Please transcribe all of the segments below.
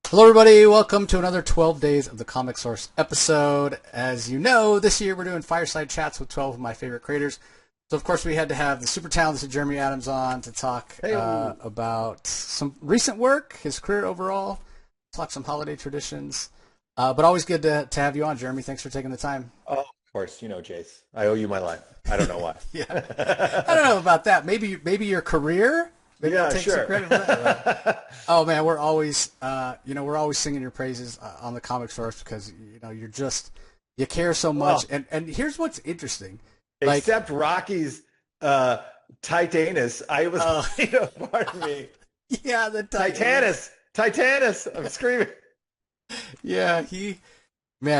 Hello, everybody. Welcome to another 12 Days of the Comic Source episode. As you know, this year we're doing Fireside Chats with 12 of my favorite creators. So, of course, we had to have the super talented Jeremy Adams on to talk about some recent work, his career overall, talk some holiday traditions. But always good to have you on, Jeremy. Thanks for taking the time. Oh, of course. You know, Jace. I owe you my life. I don't know why. Yeah, I don't know about that. Maybe your career. Maybe Yeah, I'll take sure. some credit for that. Oh man, we're always, we're always singing your praises on the Comic Source because you care so much. Well, And here's what's interesting, like, except Rocky's Titanus. I was, uh, pardon me. yeah, the Titan. Titanus. Titanus. I'm screaming. Yeah,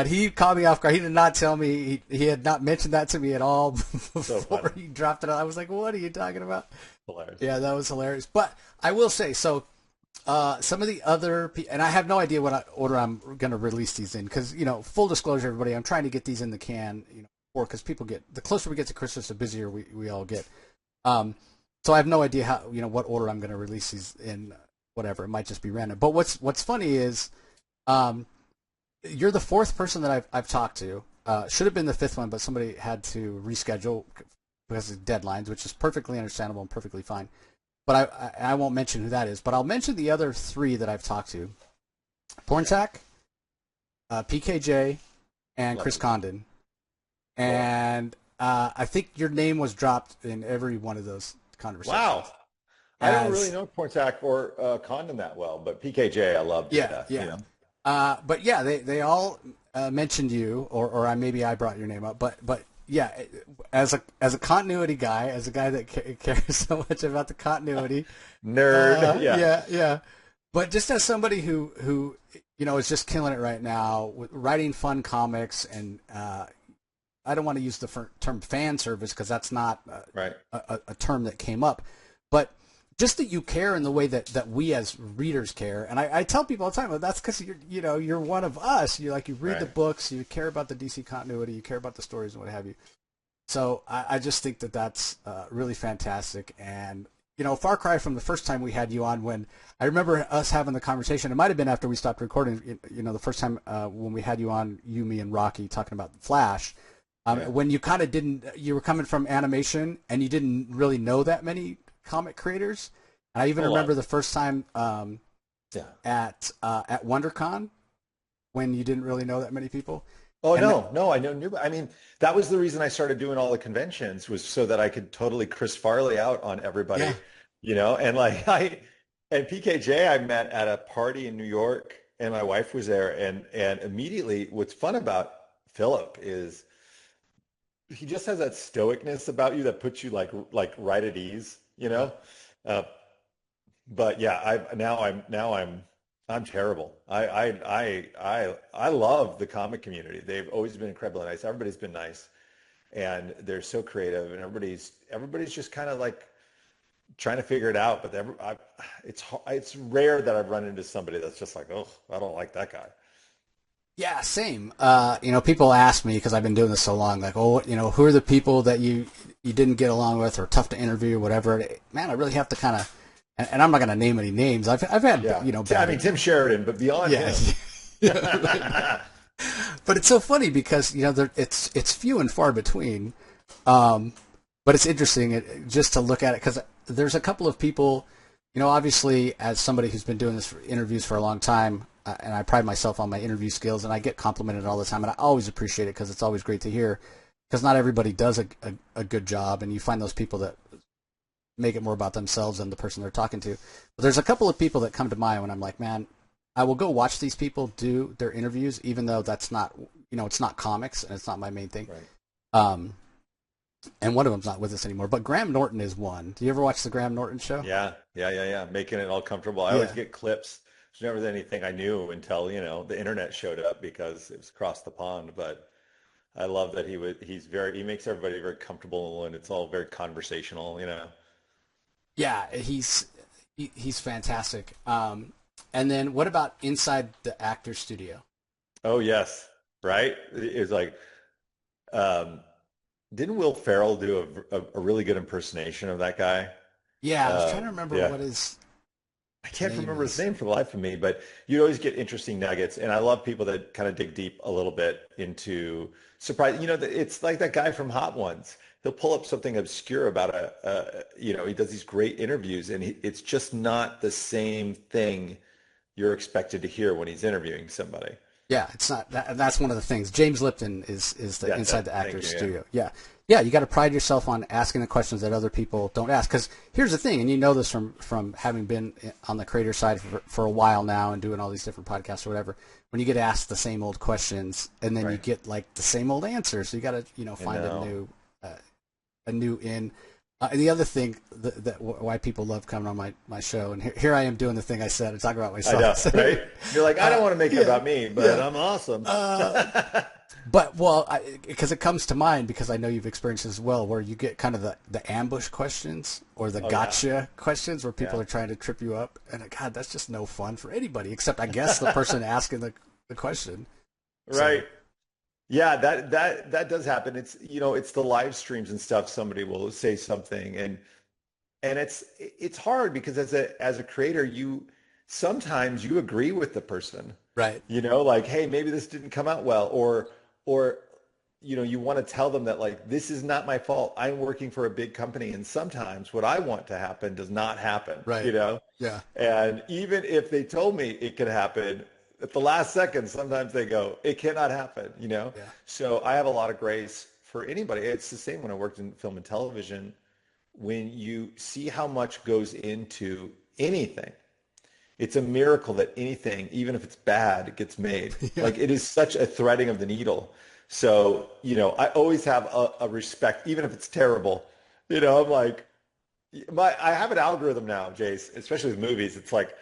he caught me off guard. He did not tell me. He had not mentioned that to me at all So funny. before he dropped it. I was like, "What are you talking about?" Hilarious. Yeah, that was hilarious. But I will say, so some of the other, and I have no idea what order I'm going to release these in, because full disclosure, everybody, I'm trying to get these in the can, or because people get, the closer we get to Christmas, the busier we all get. So I have no idea how, what order I'm going to release these in. Whatever, it might just be random. But what's funny is, you're the fourth person that I've talked to. Should have been the fifth one, but somebody had to reschedule because of deadlines, which is perfectly understandable and perfectly fine. But I won't mention who that is. But I'll mention the other three that I've talked to: Porntac, PKJ, and Love Chris it. Condon. Cool. And I think your name was dropped in every one of those conversations. Wow. I don't really As know Portak or Condon that well, but PKJ I love to Yeah, death, yeah. But yeah, they all mentioned you, or maybe I brought your name up, but yeah, as a continuity guy, as a guy that cares so much about the continuity, Nerd. Yeah. yeah. But just as somebody who is just killing it right now, with writing fun comics, and I don't want to use the term fan service because that's not Right. a term that came up, but just that you care in the way that we as readers care. And I tell people all the time, well, that's because you're one of us. You read the Right. books, you care about the DC continuity, you care about the stories and what have you. So I just think that's really fantastic. And far cry from the first time we had you on, when I remember us having the conversation. It might have been after we stopped recording. The first time when we had you on, you, me, and Rocky talking about Flash. Yeah. When you kind of you were coming from animation and you didn't really know that many comic creators. And I even Hold remember on. the first time Yeah. at WonderCon, when you didn't really know that many people. Oh And no, I knew. I mean, that was the reason I started doing all the conventions, was so that I could totally Chris Farley out on yeah, everybody, and like and PKJ I met at a party in New York, and my wife was there, and immediately what's fun about Philip is he just has that stoicness about you that puts you like right at ease, you yeah, know. Uh, but yeah, I'm terrible. I love the comic community. They've always been incredibly nice. Everybody's been nice, and they're so creative, and everybody's just kind of like trying to figure it out. But it's rare that I've run into somebody that's just like, oh, I don't like that guy. yeah. Same. People ask me, because I've been doing this so long, like, oh, who are the people that you didn't get along with, or tough to interview, or whatever. Man, I really have to kind of, and I'm not going to name any names. I've had Yeah, I bad. mean Tim Sheridan, but beyond Yeah. him. Yeah. But it's so funny because it's few and far between. Um, but it's interesting just to look at it, because there's a couple of people, obviously, as somebody who's been doing this for interviews for a long time, and I pride myself on my interview skills, and I get complimented all the time, and I always appreciate it because it's always great to hear, because not everybody does a good job, and you find those people that make it more about themselves than the person they're talking to. But there's a couple of people that come to mind when I'm like, man, I will go watch these people do their interviews, even though that's not, it's not comics and it's not my main thing. Right. Um, and one of them's not with us anymore, but Graham Norton is one. Do you ever watch the Graham Norton show? Yeah. Making it all comfortable. I always Yeah. get clips. There's never anything I knew until, the internet showed up because it was across the pond. But I love that he makes everybody very comfortable, and it's all very conversational. Yeah, he's fantastic. And then what about inside the actor studio? Oh, yes. Right. It's like, um, didn't Will Ferrell do a really good impersonation of that guy? Yeah, I was trying to remember Yeah. what his. I can't Name remember his is. name for the life of me, but you always get interesting nuggets. And I love people that kind of dig deep a little bit into surprise. It's like that guy from Hot Ones. He'll pull up something obscure about he does these great interviews and it's just not the same thing you're expected to hear when he's interviewing somebody. Yeah, it's not. That's one of the things. James Lipton is the That's inside it. the Thank actor's you. Yeah. studio. Yeah, yeah. You got to pride yourself on asking the questions that other people don't ask. Because here's the thing, and you know this from having been on the creator side for a while now and doing all these different podcasts or whatever. When you get asked the same old questions and then you Right. get like the same old answers, so you got to I find know. a new in. And the other thing why people love coming on my show, and here I am doing the thing I said and talking about I myself. know, right? You're like, I don't want to make it Yeah, about me, but yeah. I'm awesome. But well, because it comes to mind because I know you've experienced as well, where you get kind of the ambush questions or the Oh yeah. gotcha questions where people Yeah. are trying to trip you up, and God, that's just no fun for anybody except I guess the person asking the question. So Right. Yeah, that does happen. It's the live streams and stuff. Somebody will say something and it's hard because as a creator, you sometimes you agree with the person. right, Like, hey, maybe this didn't come out well, or you want to tell them that like this is not my fault. I'm working for a big company, and sometimes what I want to happen does not happen, right, yeah, And even if they told me it could happen, at the last second, sometimes they go, it cannot happen. yeah, So I have a lot of grace for anybody. It's the same when I worked in film and television. When you see how much goes into anything, it's a miracle that anything, even if it's bad, gets made. yeah, Like it is such a threading of the needle. So, I always have a respect, even if it's terrible. I'm like, I have an algorithm now, Jace, especially with movies. It's like,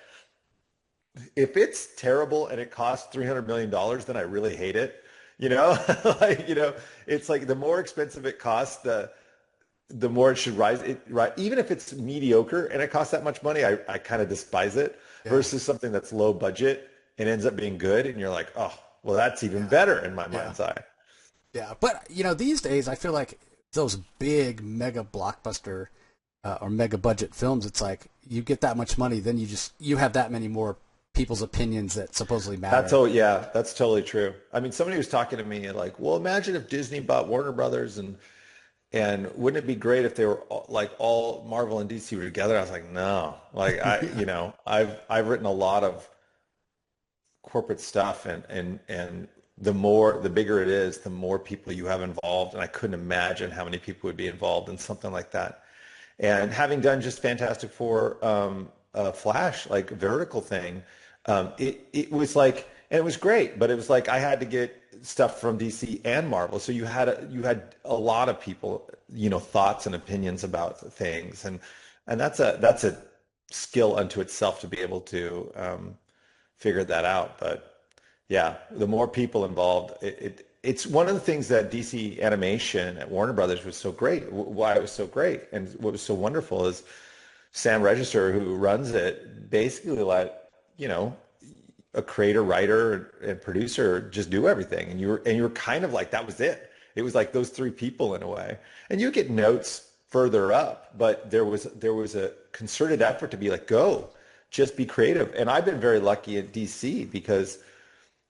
if it's terrible and it costs $300 million, then I really hate it. You know, like, it's like the more expensive it costs, the more it should rise. Right, even if it's mediocre and it costs that much money, I kind of despise it yeah, versus something that's low budget and ends up being good, and you're like, oh, well, that's even yeah, better in my yeah, mind's eye. yeah. But these days I feel like those big mega blockbuster or mega budget films, it's like you get that much money, then you have that many more people's opinions that supposedly That's matter. oh yeah, that's totally true. I mean, somebody was talking to me and like, well, imagine if Disney bought Warner Brothers and wouldn't it be great if they were like all Marvel and DC were together? I was like, no. Like Yeah, I've written a lot of corporate stuff and the bigger it is, the more people you have involved. And I couldn't imagine how many people would be involved in something like that. And having done just Fantastic Four, Flash, like vertical thing, it was like, and it was great, but it was like I had to get stuff from DC and Marvel. So you had a lot of people, thoughts and opinions about things, and that's a skill unto itself to be able to figure that out. But yeah, the more people involved, it's one of the things that DC animation at Warner Brothers was so great. Why it was so great, and what was so wonderful is Sam Register, who runs it, basically let a creator, writer, and producer just do everything, and you were kind of like that was it. It was like those three people in a way, and you get notes further up, but there was a concerted effort to be like, go, just be creative. And I've been very lucky at DC because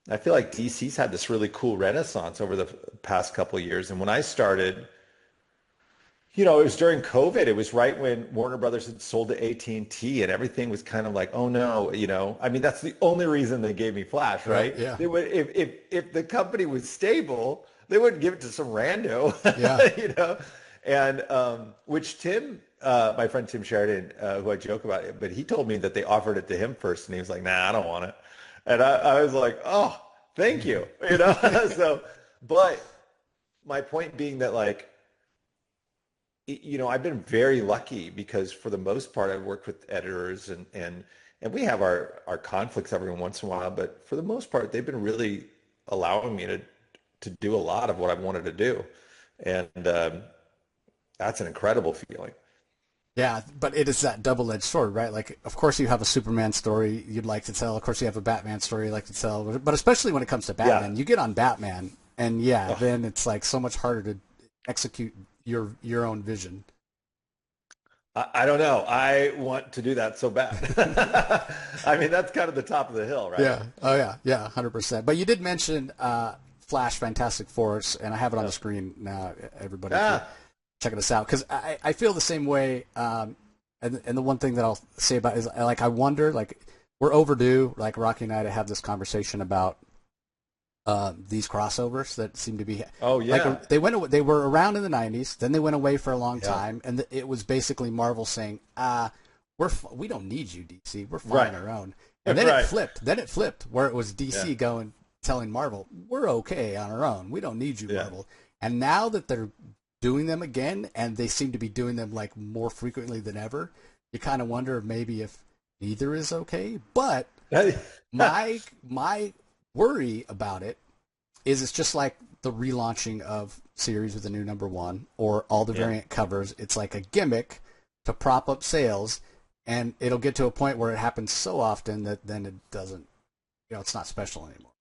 I feel like DC's had this really cool renaissance over the past couple of years. And when I started, it was during COVID. It was right when Warner Brothers had sold to AT&T and T, and everything was kind of like, oh no. I mean, that's the only reason they gave me Flash, right, right? yeah, They would, if the company was stable, they wouldn't give it to some rando, yeah, you know? And which my friend Tim Sheridan, who I joke about it, but he told me that they offered it to him first, and he was like, nah, I don't want it. And I was like, oh, thank you, So, but my point being that like, I've been very lucky because for the most part, I've worked with editors and we have our conflicts every once in a while, but for the most part, they've been really allowing me to do a lot of what I've wanted to do. And that's an incredible feeling. yeah. But it is that double-edged sword, right? Like, of course, you have a Superman story you'd like to tell. Of course, you have a Batman story you'd like to tell. But especially when it comes to Yeah. Batman, you get on Batman, and yeah, Ugh. then it's like so much harder to execute your own vision. I don't know. I want to do that so bad. I mean, that's kind of the top of the hill, right? Yeah. Oh yeah. Yeah. 100%. But you did mention Flash, Fantastic Force, and I have it on the screen now. Everybody, if you're Ah, checking this out, because I feel the same way. And the one thing that I'll say about is like I wonder, like we're overdue. Like Rocky and I to have this conversation about these crossovers that seem to be oh yeah, like they were around in the 90s, then they went away for a long yeah, time, and it was basically Marvel saying we don't need you, DC, we're fine right, on our own. And then right, it flipped where it was yeah, DC going telling Marvel, we're okay on our own, we don't need you, yeah. Marvel. And now that they're doing them again, and they seem to be doing them like more frequently than ever, you kind of wonder maybe if neither is okay. But my worry about it is it's just like the relaunching of series with a new number one or all the Yeah. variant covers. It's like a gimmick to prop up sales, and it'll get to a point where it happens so often that then it doesn't, it's not special anymore.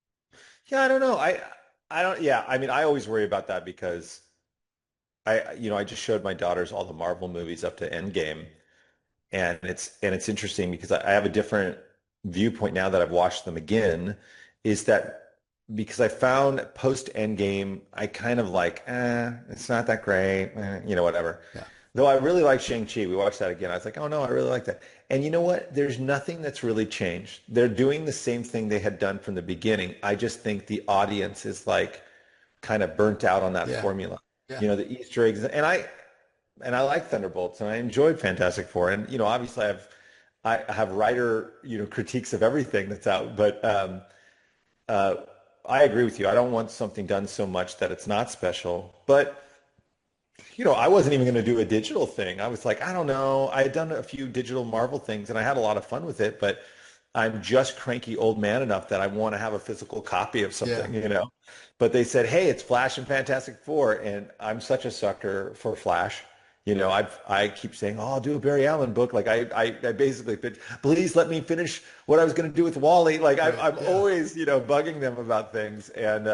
Yeah, I don't know. I don't. Yeah, I mean, I always worry about that because I just showed my daughters all the Marvel movies up to Endgame, and it's interesting because I have a different viewpoint now that I've watched them again. Is that because I found post Endgame, I kind of like, it's not that great, whatever. Yeah. Though I really like Shang-Chi. We watched that again. I was like, oh no, I really like that. And you know what? There's nothing that's really changed. They're doing the same thing they had done from the beginning. I just think the audience is like kind of burnt out on that Yeah. formula. Yeah. The Easter eggs, and I like Thunderbolts, and I enjoyed Fantastic Four, and obviously I have writer critiques of everything that's out, but uh, I agree with you. I don't want something done so much that it's not special, but I wasn't even going to do a digital thing. I was like, I don't know. I had done a few digital Marvel things and I had a lot of fun with it, but I'm just cranky old man enough that I want to have a physical copy of Yeah. something. But they said, hey, it's Flash and Fantastic Four, and I'm such a sucker for Flash. I keep saying, oh, I'll do a Barry Allen book. Like I basically, but please let me finish what I was going to do with Wally. Like Right. I'm Yeah. always, bugging them about things. And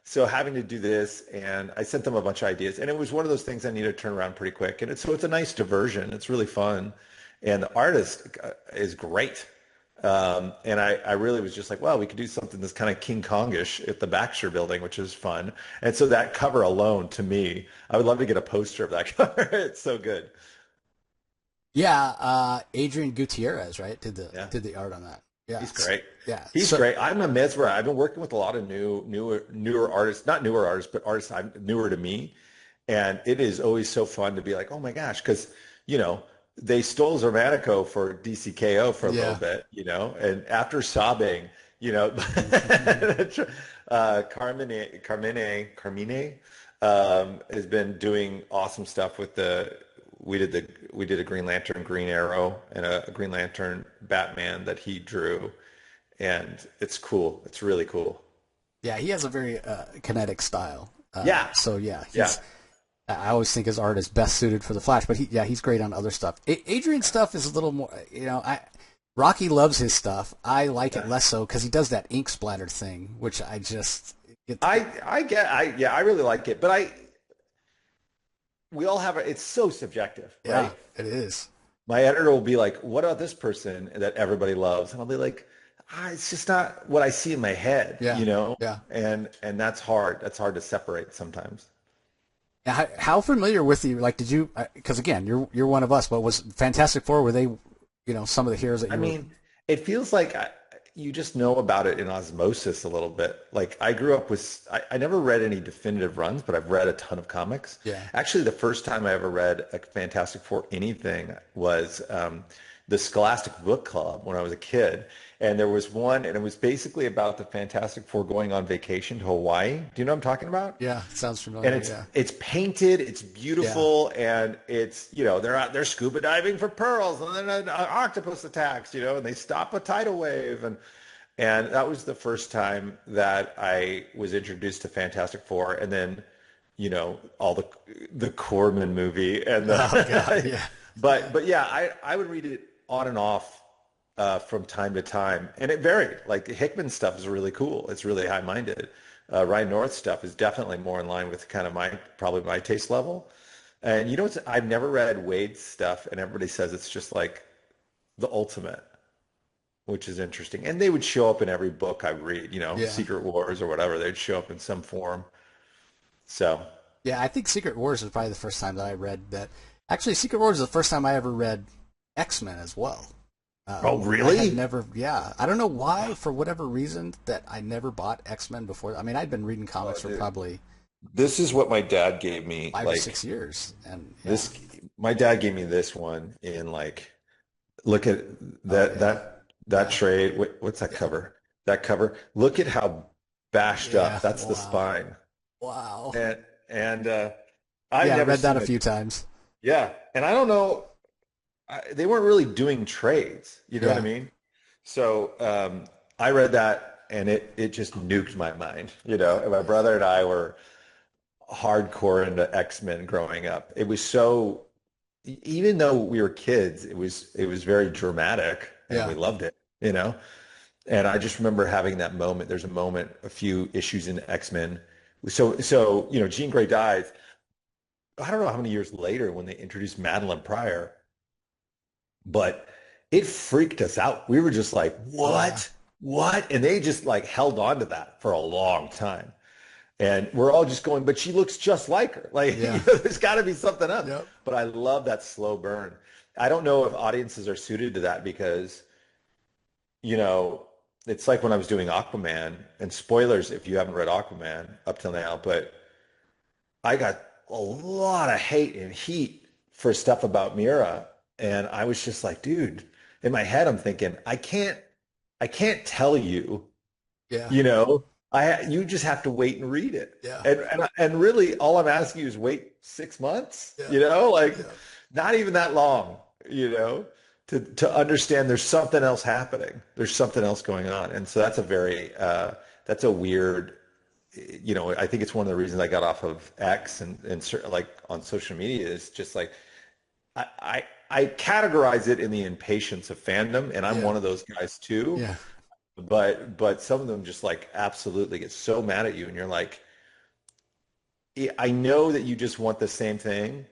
so having to do this, and I sent them a bunch of ideas, and it was one of those things I needed to turn around pretty quick. And it's a nice diversion. It's really fun, and the artist is great. And I really was just like, well, we could do something that's kind of King Kongish at the Baxter Building, which is fun. And so that cover alone, to me, I would love to get a poster of that cover. It's so good. Yeah. Adrian Gutierrez, right, Yeah, did the art on that. Yeah. he's great. Yeah. He's So great. I'm a mesmerized. I've been working with a lot of newer artists, not newer artists, but artists I'm newer to me. And it is always so fun to be like, oh my gosh, because, you know, they stole Zermanico for DCKO for a little yeah. bit, and after sobbing, Carmine, has been doing awesome stuff with we did a Green Lantern, Green Arrow, and a Green Lantern Batman that he drew, and it's cool. It's really cool. Yeah, he has a very kinetic style. Yeah, So yeah, yeah, I always think his art is best suited for the Flash, but he's great on other stuff. Adrian's stuff is a little more, Rocky loves his stuff. I like it yeah. less so because he does that ink splatter thing, which I just it, I really like it, but we all have it's so subjective, yeah, right? it is. My editor will be like, "What about this person that everybody loves?" And I'll be like, "It's just not what I see in my head, Yeah, yeah. And that's hard. That's hard to separate sometimes. Now, how familiar with you? Like, did you? Because again, you're one of us. But was Fantastic Four? Were they, some of the heroes that I you were? mean, it feels like you just know about it in osmosis a little bit. Like I grew up with, I never read any definitive runs, but I've read a ton of comics. Yeah, Actually, the first time I ever read a Fantastic Four anything was the Scholastic Book Club when I was a kid. And there was one, and it was basically about the Fantastic Four going on vacation to Hawaii. Do you know what I'm talking about? yeah. Sounds And familiar. it's Yeah, it's painted, it's yeah. beautiful, and it's they're out there scuba diving for pearls, and then an octopus attacks, and they stop a tidal wave, and that was the first time that I was introduced to Fantastic Four, and then all the Corman movie and Oh God, the yeah. but yeah, I would read it on and off from time to time, and it varied. Like Hickman stuff is really cool. It's really high-minded. Ryan North stuff is definitely more in line with kind of probably my taste level. And you know what's, I've never read Wade's stuff, and everybody says it's just like the ultimate, which is interesting. And they would show up in every book I read, Yeah. Secret Wars or whatever. They'd show up in some form. So, Yeah, I think Secret Wars was probably the first time that I read that. Actually, Secret Wars is the first time I ever read X-Men as well. oh, I had really? never, yeah, I don't know why, for whatever reason, that I never bought X-Men before. I mean, I'd been reading Oh, comics for dude. probably This is what my dad gave me. 5 or 6 years, and yeah, This, my dad gave me this one in look at oh yeah, that yeah, trade. What's that yeah, cover? That cover. Look at how bashed yeah, up. That's the wow, spine. wow. And I've Yeah, I never read that seen a a, few times. yeah. And I don't know, they weren't really doing trades. You know what I Yeah, mean? So I read that and it just nuked my mind. yeah, And my yeah, brother and I were hardcore into X-Men growing up. It was so, even though we were kids, it was very dramatic and we yeah. loved it. And I just remember having that moment. There's a moment, a few issues in X-Men. So Jean Grey dies. I don't know how many years later when they introduced Madeline Pryor, but it freaked us out. We were just like, Oh yeah, what? What? And they just like held on to that for a long time. And we're all just going, but she looks just like her. Like, yeah, there's got to be something up. yep, But I love that slow burn. I don't know if audiences are suited to that because, you know, it's like when I was doing Aquaman, and spoilers if you haven't read Aquaman up till now, but I got a lot of hate and heat for stuff about Mira. And I was just like, dude, in my head, I'm thinking, I can't tell you, yeah, you know, you just have to wait and read it. yeah, And really all I'm asking you is wait 6 months, yeah, like yeah. not even that long, to understand there's something else happening. There's something else going on. And so that's a weird, I think it's one of the reasons I got off of X and like on social media is just like I, I categorize it in the impatience of fandom, and I'm Yeah. one of those guys too. Yeah. But some of them just like absolutely get so mad at you, and you're like, I know that you just want the same thing,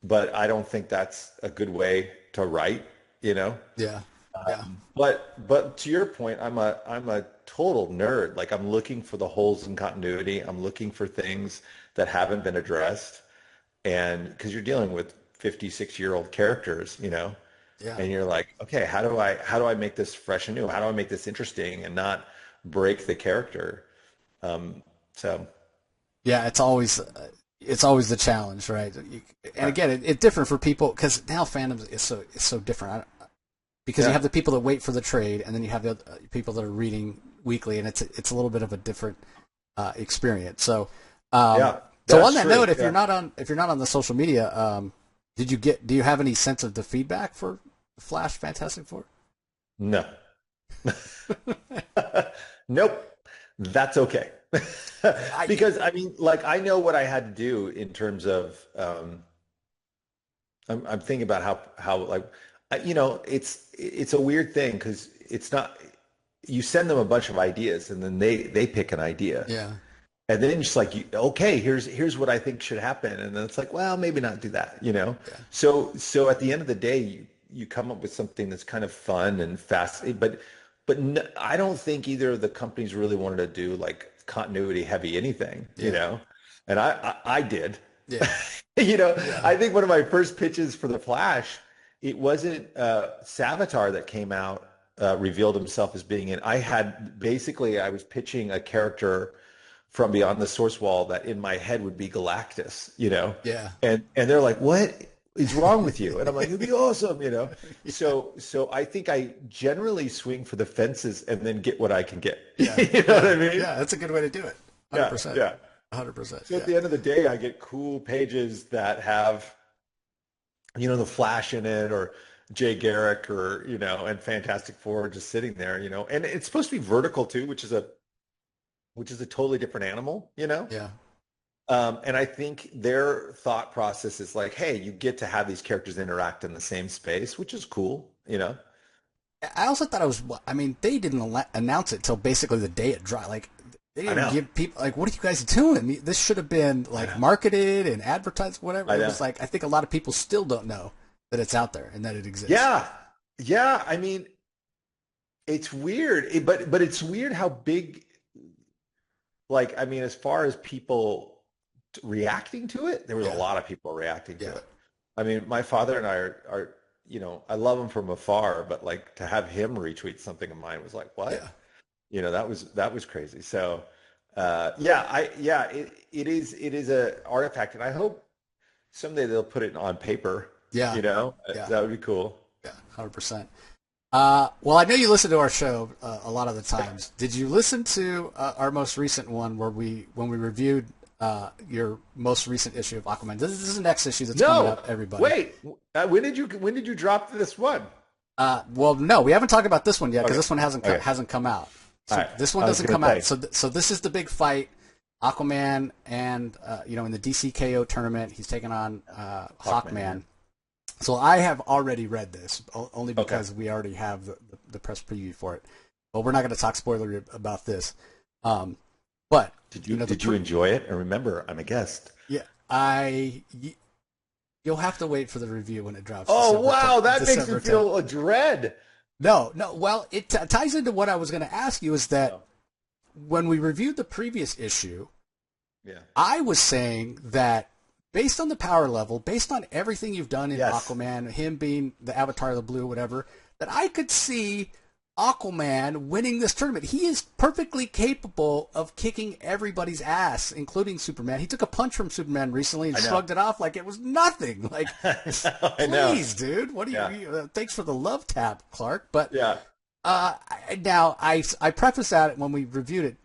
but I don't think that's a good way to write, you know? Yeah. Yeah. But to your point, I'm a total nerd. Like I'm looking for the holes in continuity. I'm looking for things that haven't been addressed. And because you're dealing with 56-year-old characters, Yeah. and you're like, okay, how do I make this fresh and new? How do I make this interesting and not break the character? So Yeah. It's always the challenge, right? And yeah, again, it's different for people because now fandom is so different. Because you yeah, have the people that wait for the trade, and then you have the people that are reading weekly, and it's a little bit of a different experience. Um, yeah, so on that's that true. note, if you're Yeah. not on the social media, do you have any sense of the feedback for Flash Fantastic Four? No. Nope. That's okay. I Because I mean, like I know what I had to do in terms of I'm thinking about how like it's a weird thing because it's not you send them a bunch of ideas and then they pick an idea yeah and then just like okay, here's what I think should happen, and then it's like, well, maybe not do that. yeah So at the end of the day you come up with something that's kind of fun and fast, but I don't think either of the companies really wanted to do like continuity heavy yeah anything. And I did. yeah I yeah think one of my first pitches for the Flash, it wasn't Savitar that came out, revealed himself as being in. I was pitching a character from beyond the source wall that in my head would be Galactus. yeah And they're like, what is wrong with you? And I'm like, it'd be awesome. yeah So I think I generally swing for the fences and then get what I can get. yeah You know what yeah I mean? yeah. That's a good way to do it. Yeah, 100%. yeah. 100%. So at Yeah. the end of the day, I get cool pages that have, the Flash in it or Jay Garrick or and Fantastic Four just sitting there. And it's supposed to be vertical too, which is a totally different animal. Yeah. And I think their thought process is like, hey, you get to have these characters interact in the same space, which is cool. I also thought it was. I mean, they didn't announce it till basically the day it dropped. Like They I didn't know. give people like, what are you guys doing? This should have been like marketed and advertised, whatever. It was like, I think a lot of people still don't know that it's out there and that it exists. Yeah. Yeah. I mean, it's weird, but it's weird how big, like, I mean, as far as people reacting to it, there was a Yeah, lot of people reacting to yeah, it. I mean, my father and I are, I love him from afar, but like to have him retweet something of mine was like, yeah. what? That was crazy. So, it is a artifact, and I hope someday they'll put it on paper. Yeah, yeah, That would be cool. yeah, 100%. Well, I know you listen to our show a lot of the times. Did you listen to our most recent one when we reviewed your most recent issue of Aquaman? This is the next issue that's coming No, up, everybody. wait. When did you drop this one? Well, no, we haven't talked about this one yet because Okay. this one Okay. hasn't come out. All So right. this one I was doesn't gonna come out. say. So this is the big fight. Aquaman and in the DCKO tournament, he's taking on Hawkman. So I have already read this only because we already have the press preview for it. But we're not going to talk spoiler about this. But Did you enjoy it? And remember, I'm a guest. yeah, you'll have to wait for the review when it drops. Oh wow, that makes December me feel a dread. No. Well, it ties into what I was going to ask you is that Oh, when we reviewed the previous issue, yeah. I was saying that based on the power level, based on everything you've done in Yes. Aquaman, him being the Avatar of the Blue, whatever, that I could see Aquaman winning this tournament. He is perfectly capable of kicking everybody's ass, including Superman. He took a punch from Superman recently and I know. shrugged it off like it was nothing. Like, I know. please, dude, what do you? Thanks for the love tap, Clark. But Yeah. now I preface that when we reviewed it,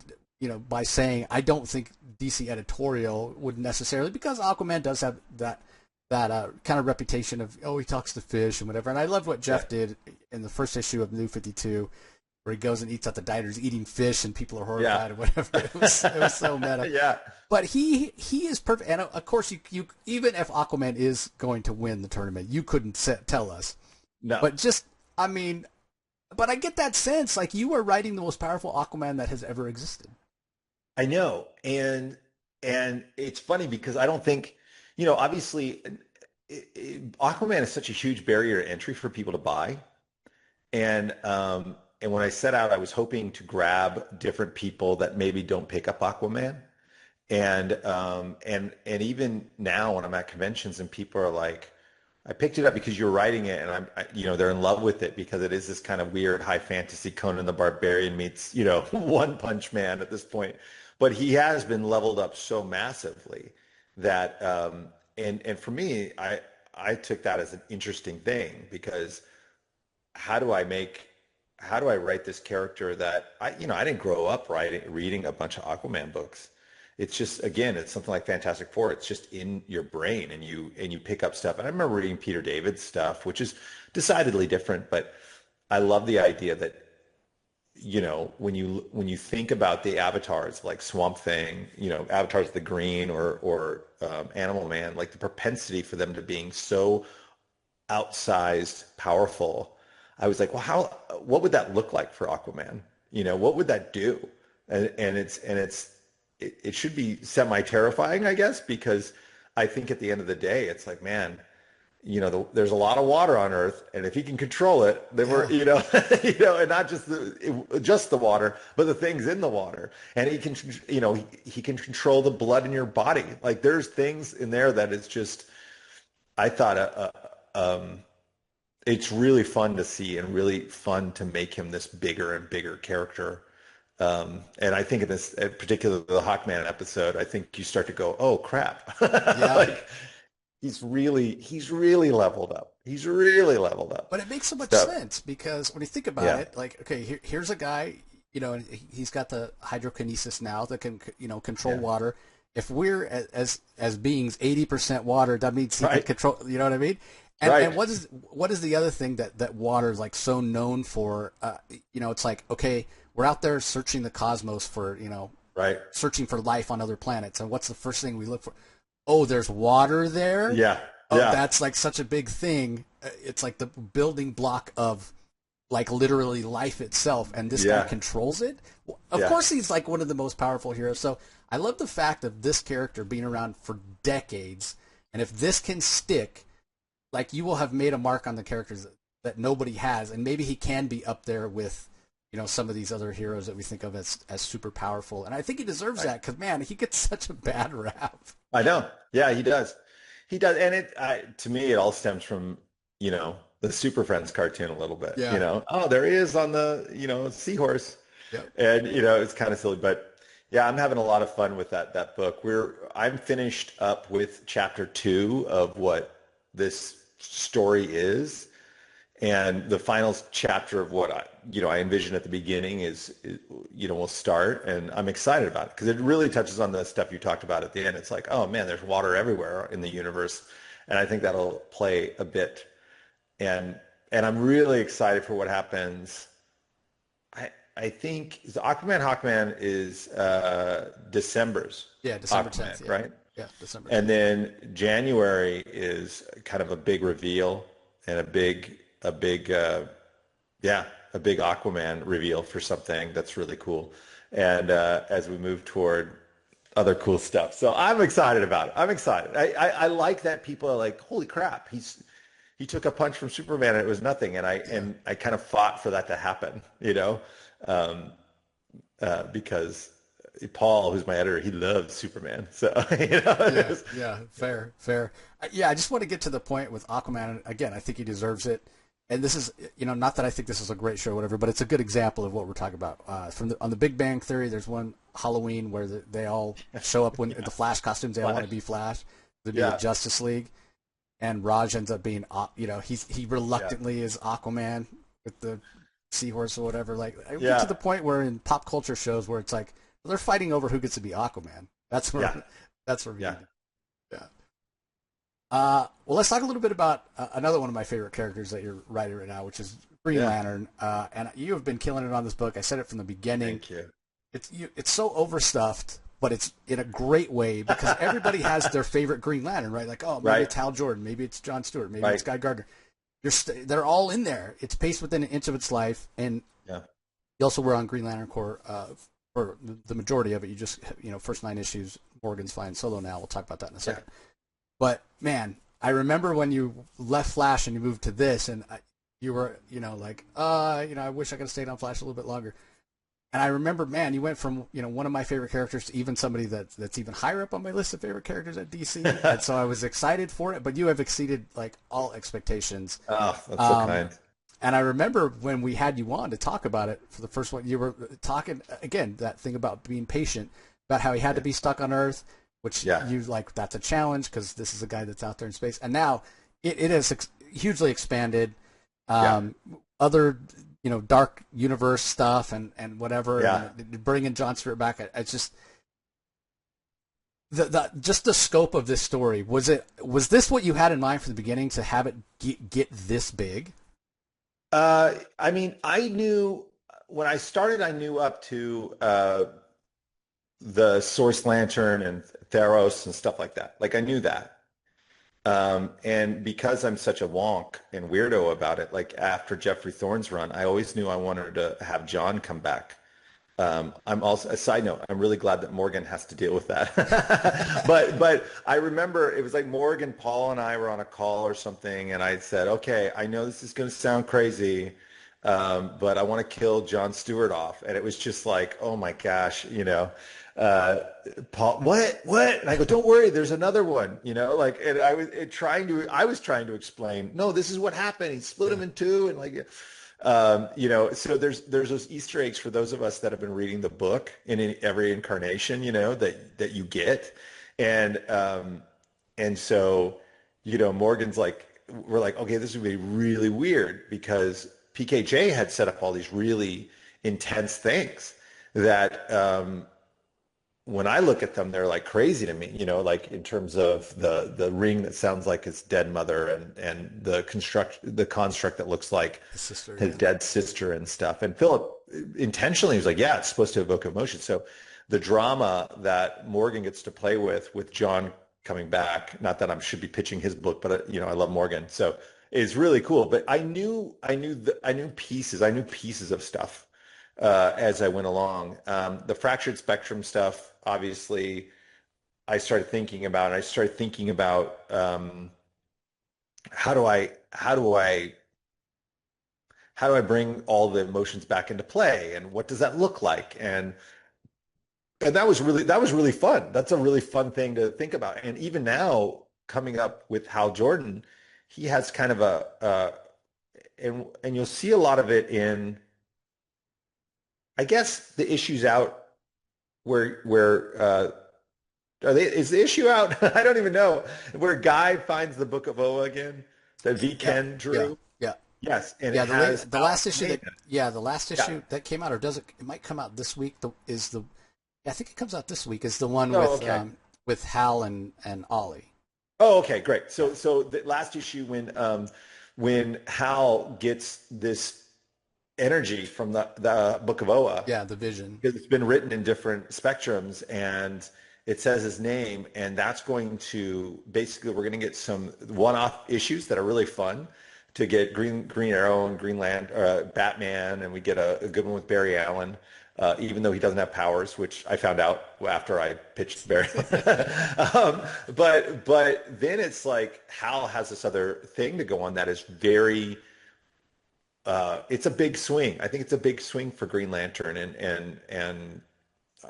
by saying I don't think DC editorial would necessarily, because Aquaman does have that kind of reputation of, he talks to fish and whatever. And I love what Jeff did in the first issue of New 52, where he goes and eats at the diners eating fish and people are horrified or whatever. It was so meta. Yeah. But he is perfect. And of course, you even if Aquaman is going to win the tournament, you couldn't tell us. No. But but I get that sense, like you are writing the most powerful Aquaman that has ever existed. I know, and it's funny because I don't think, obviously, Aquaman is such a huge barrier to entry for people to buy, and when I set out, I was hoping to grab different people that maybe don't pick up Aquaman, and even now when I'm at conventions and people are like, I picked it up because you're writing it, and they're in love with it because it is this kind of weird high fantasy Conan the Barbarian meets, One Punch Man at this point. But he has been leveled up so massively that, and for me, I took that as an interesting thing because how do I write this character that I didn't grow up reading a bunch of Aquaman books. It's just, again, it's something like Fantastic Four. It's just in your brain and you pick up stuff. And I remember reading Peter David's stuff, which is decidedly different, but I love the idea that, when you think about the avatars like Swamp Thing, avatars of the Green or Animal Man, like the propensity for them to being so outsized, powerful. I was like, well, what would that look like for Aquaman? What would that do? And it should be semi-terrifying, I guess, because I think at the end of the day, it's like, man, there's a lot of water on Earth, and if he can control it, then we're, and not just the water, but the things in the water, and he can, he can control the blood in your body. Like there's things in there that it's just, I thought, it's really fun to see and really fun to make him this bigger and bigger character. And I think in this, particularly the Hawkman episode, I think you start to go, oh crap, Yeah. like. He's really leveled up. He's really leveled up. But it makes so much sense because when you think about it, like, okay, here's a guy, and he's got the hydrokinesis now that can, control water. If we're as beings 80% water, that means he can control. You know what I mean? And what is the other thing that water is like so known for? It's like, okay, we're out there searching the cosmos for searching for life on other planets, and what's the first thing we look for? Oh, there's water there? Yeah. Oh, that's like such a big thing. It's like the building block of like literally life itself, and this guy controls it. Of course, he's like one of the most powerful heroes. So I love the fact of this character being around for decades, and if this can stick, like you will have made a mark on the characters that nobody has, and maybe he can be up there with, you know, some of these other heroes that we think of as super powerful. And I think he deserves that because, man, he gets such a bad rap. I know. Yeah, he does. He does. And to me, it all stems from, you know, the Super Friends cartoon a little bit. Yeah. You know, oh, there he is on the, you know, seahorse. Yep. And, you know, it's kind of silly. But yeah, I'm having a lot of fun with that book. I'm finished up with chapter 2 of what this story is. And the final chapter of what I envision at the beginning is, you know, will start, and I'm excited about it because it really touches on the stuff you talked about at the end. It's like, oh man, there's water everywhere in the universe, and I think that'll play a bit. And I'm really excited for what happens. I think the Hawkman is December's. Yeah, December Aquaman, 10th, right? Yeah, December 10th. And then January is kind of a big reveal and a big Aquaman reveal for something that's really cool. And as we move toward other cool stuff. So I'm excited about it. I'm excited. I like that people are like, holy crap, he took a punch from Superman and it was nothing. And I kind of fought for that to happen, you know, because Paul, who's my editor, he loves Superman. So, you know. Yeah, fair. Yeah, I just want to get to the point with Aquaman. Again, I think he deserves it. And this is, you know, not that I think this is a great show or whatever, but it's a good example of what we're talking about. On the Big Bang Theory, there's one Halloween where they all show up in the Flash costumes. They all want to be Flash. They be the Justice League. And Raj ends up being, you know, he reluctantly is Aquaman with the seahorse or whatever. Like, I get to the point where in pop culture shows where it's like, they're fighting over who gets to be Aquaman. That's where well, let's talk a little bit about another one of my favorite characters that you're writing right now, which is Green Lantern. And you have been killing it on this book. I said it from the beginning. Thank you. It's so overstuffed, but it's in a great way because everybody has their favorite Green Lantern, right? Like, oh, maybe it's Hal Jordan, maybe it's Jon Stewart, maybe it's Guy Gardner. They're all in there. It's paced within an inch of its life, and you also were on Green Lantern Corps for the majority of it. You just, you know, first 9 issues. Morgan's flying solo now. We'll talk about that in a second. But man, I remember when you left Flash and you moved to this, and you were, you know, like, you know, I wish I could have stayed on Flash a little bit longer. And I remember, man, you went from, you know, one of my favorite characters to even somebody that's even higher up on my list of favorite characters at DC. And so I was excited for it, but you have exceeded like all expectations. Oh, that's so kind. And I remember when we had you on to talk about it for the first one, you were talking again that thing about being patient, about how he had to be stuck on Earth, which you like. That's a challenge because this is a guy that's out there in space, and now it has hugely expanded. Other, you know, dark universe stuff and whatever. And bringing Jon Stewart back, it's just the scope of this story. Was this what you had in mind from the beginning to have it get this big? I mean, I knew when I started, I knew up to the Source Lantern and Theros and stuff like that. Like I knew that. And because I'm such a wonk and weirdo about it, like after Jeffrey Thorne's run, I always knew I wanted to have Jon come back. I'm also, a side note, I'm really glad that Morgan has to deal with that. but I remember it was like Morgan, Paul, and I were on a call or something, and I said, okay, I know this is going to sound crazy, but I want to kill Jon Stewart off. And it was just like, oh my gosh, you know, Paul, what? And I go, don't worry, there's another one, you know, like, and I was trying to explain, no, this is what happened. He split him in two, and like, you know, so there's those Easter eggs for those of us that have been reading the book in every incarnation, you know, that you get. And so, you know, Morgan's like, we're like, okay, this would be really weird because PKJ had set up all these really intense things that, when I look at them, they're like crazy to me, you know, like in terms of the ring that sounds like his dead mother and the construct that looks like his dead sister and stuff. And Philip intentionally was like, yeah, it's supposed to evoke emotion. So the drama that Morgan gets to play with Jon coming back, not that I should be pitching his book, but you know, I love Morgan. So is really cool. But I knew pieces of stuff as I went along. The fractured spectrum stuff, obviously, I started thinking about. I started thinking about how do I bring all the emotions back into play, and what does that look like? And that was really fun. That's a really fun thing to think about. And even now, coming up with Hal Jordan, he has kind of and you'll see a lot of it in, I guess, the issues out where is the issue out? I don't even know. Where Guy finds the Book of Oa again, that V. Yeah, Ken yeah, drew. yeah, Yes, and it yeah. has The Hal last issue that Jordan. yeah, the last Yeah. issue that came out, or does it? It might come out this week. I think it comes out this week. Is the one Oh, okay. with Hal and Ollie. Oh, okay, great. So the last issue when Hal gets this energy from the Book of Oa, Yeah, the Vision. because it's been written in different spectrums, and it says his name, and that's going to basically, we're going to get some one-off issues that are really fun to get Green Arrow and Batman, and we get a good one with Barry Allen. Even though he doesn't have powers, which I found out after I pitched Barry. um, but then it's like Hal has this other thing to go on that is very it's a big swing. I think it's a big swing for Green Lantern, and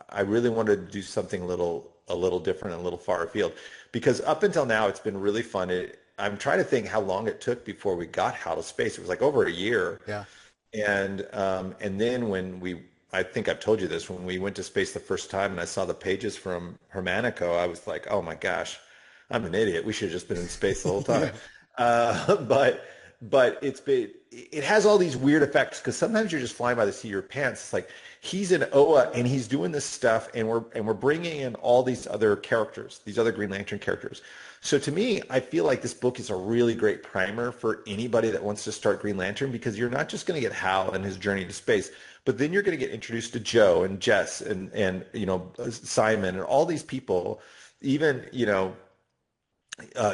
I really wanted to do something a little different and a little far afield, because up until now it's been really fun. I'm trying to think how long it took before we got Hal to space. It was like over a year, Yeah, and then I think I've told you this, when we went to space the first time and I saw the pages from Hermanico, I was like, oh my gosh, I'm an idiot. We should have just been in space the whole time. yeah, But it has all these weird effects, because sometimes you're just flying by the seat of your pants. It's like he's in Oa and he's doing this stuff, and we're bringing in all these other characters, these other Green Lantern characters. So to me, I feel like this book is a really great primer for anybody that wants to start Green Lantern, because you're not just going to get Hal and his journey to space, but then you're going to get introduced to Joe and Jess and Simon and all these people, even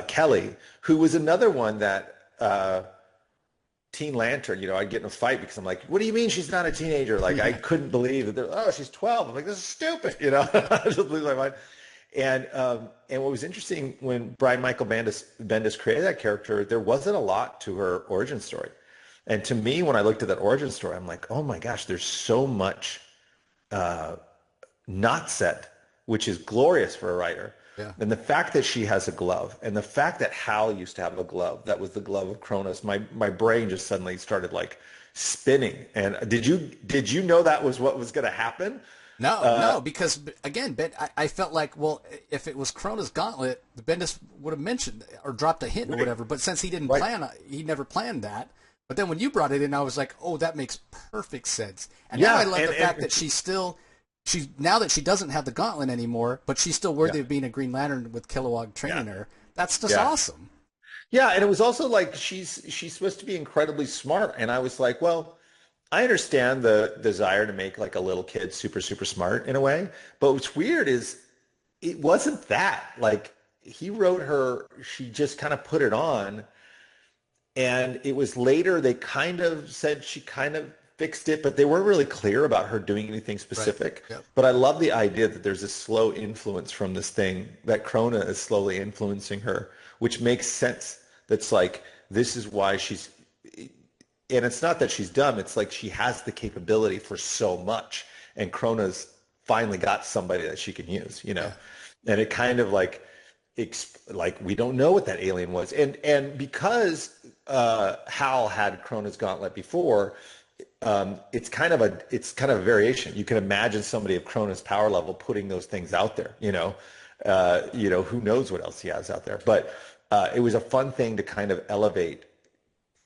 Kelly, who was another one that Teen Lantern, I'd get in a fight because I'm like, what do you mean she's not a teenager? Like, I couldn't believe that oh, she's 12. I'm like, this is stupid, I just lose my mind. And what was interesting, when Brian Michael Bendis created that character, there wasn't a lot to her origin story. And to me, when I looked at that origin story, I'm like, oh my gosh, there's so much not said, which is glorious for a writer. yeah. And the fact that she has a glove, and the fact that Hal used to have a glove that was the glove of Cronus, my brain just suddenly started like spinning. And did you know that was what was going to happen? No, because again, I felt like, well, if it was Krona's gauntlet, the Bendis would have mentioned or dropped a hint or Right, whatever. But since right. he never planned that. But then when you brought it in, I was like, oh, that makes perfect sense. And now I Yeah, love the fact that she's now that she doesn't have the gauntlet anymore, but she's still worthy yeah, of being a Green Lantern with Kilowog yeah, training her. That's just yeah. awesome. Yeah, and it was also like she's supposed to be incredibly smart, and I was like, well, I understand the desire to make like a little kid super super smart in a way, but what's weird is it wasn't that. Like, he wrote her, she just kind of put it on, and it was later they kind of said she kind of fixed it, but they weren't really clear about her doing anything Right. specific. Yep. But I love the idea that there's this slow influence from this thing, that Krona is slowly influencing her, which makes sense. That's like, this is why and it's not that she's dumb, it's like she has the capability for so much, and Krona's finally got somebody that she can use. Yeah. And it kind of like, like, we don't know what that alien was, and because Hal had Krona's gauntlet before, it's kind of a variation. You can imagine somebody of Krona's power level putting those things out there. Who knows what else he has out there, but it was a fun thing to kind of elevate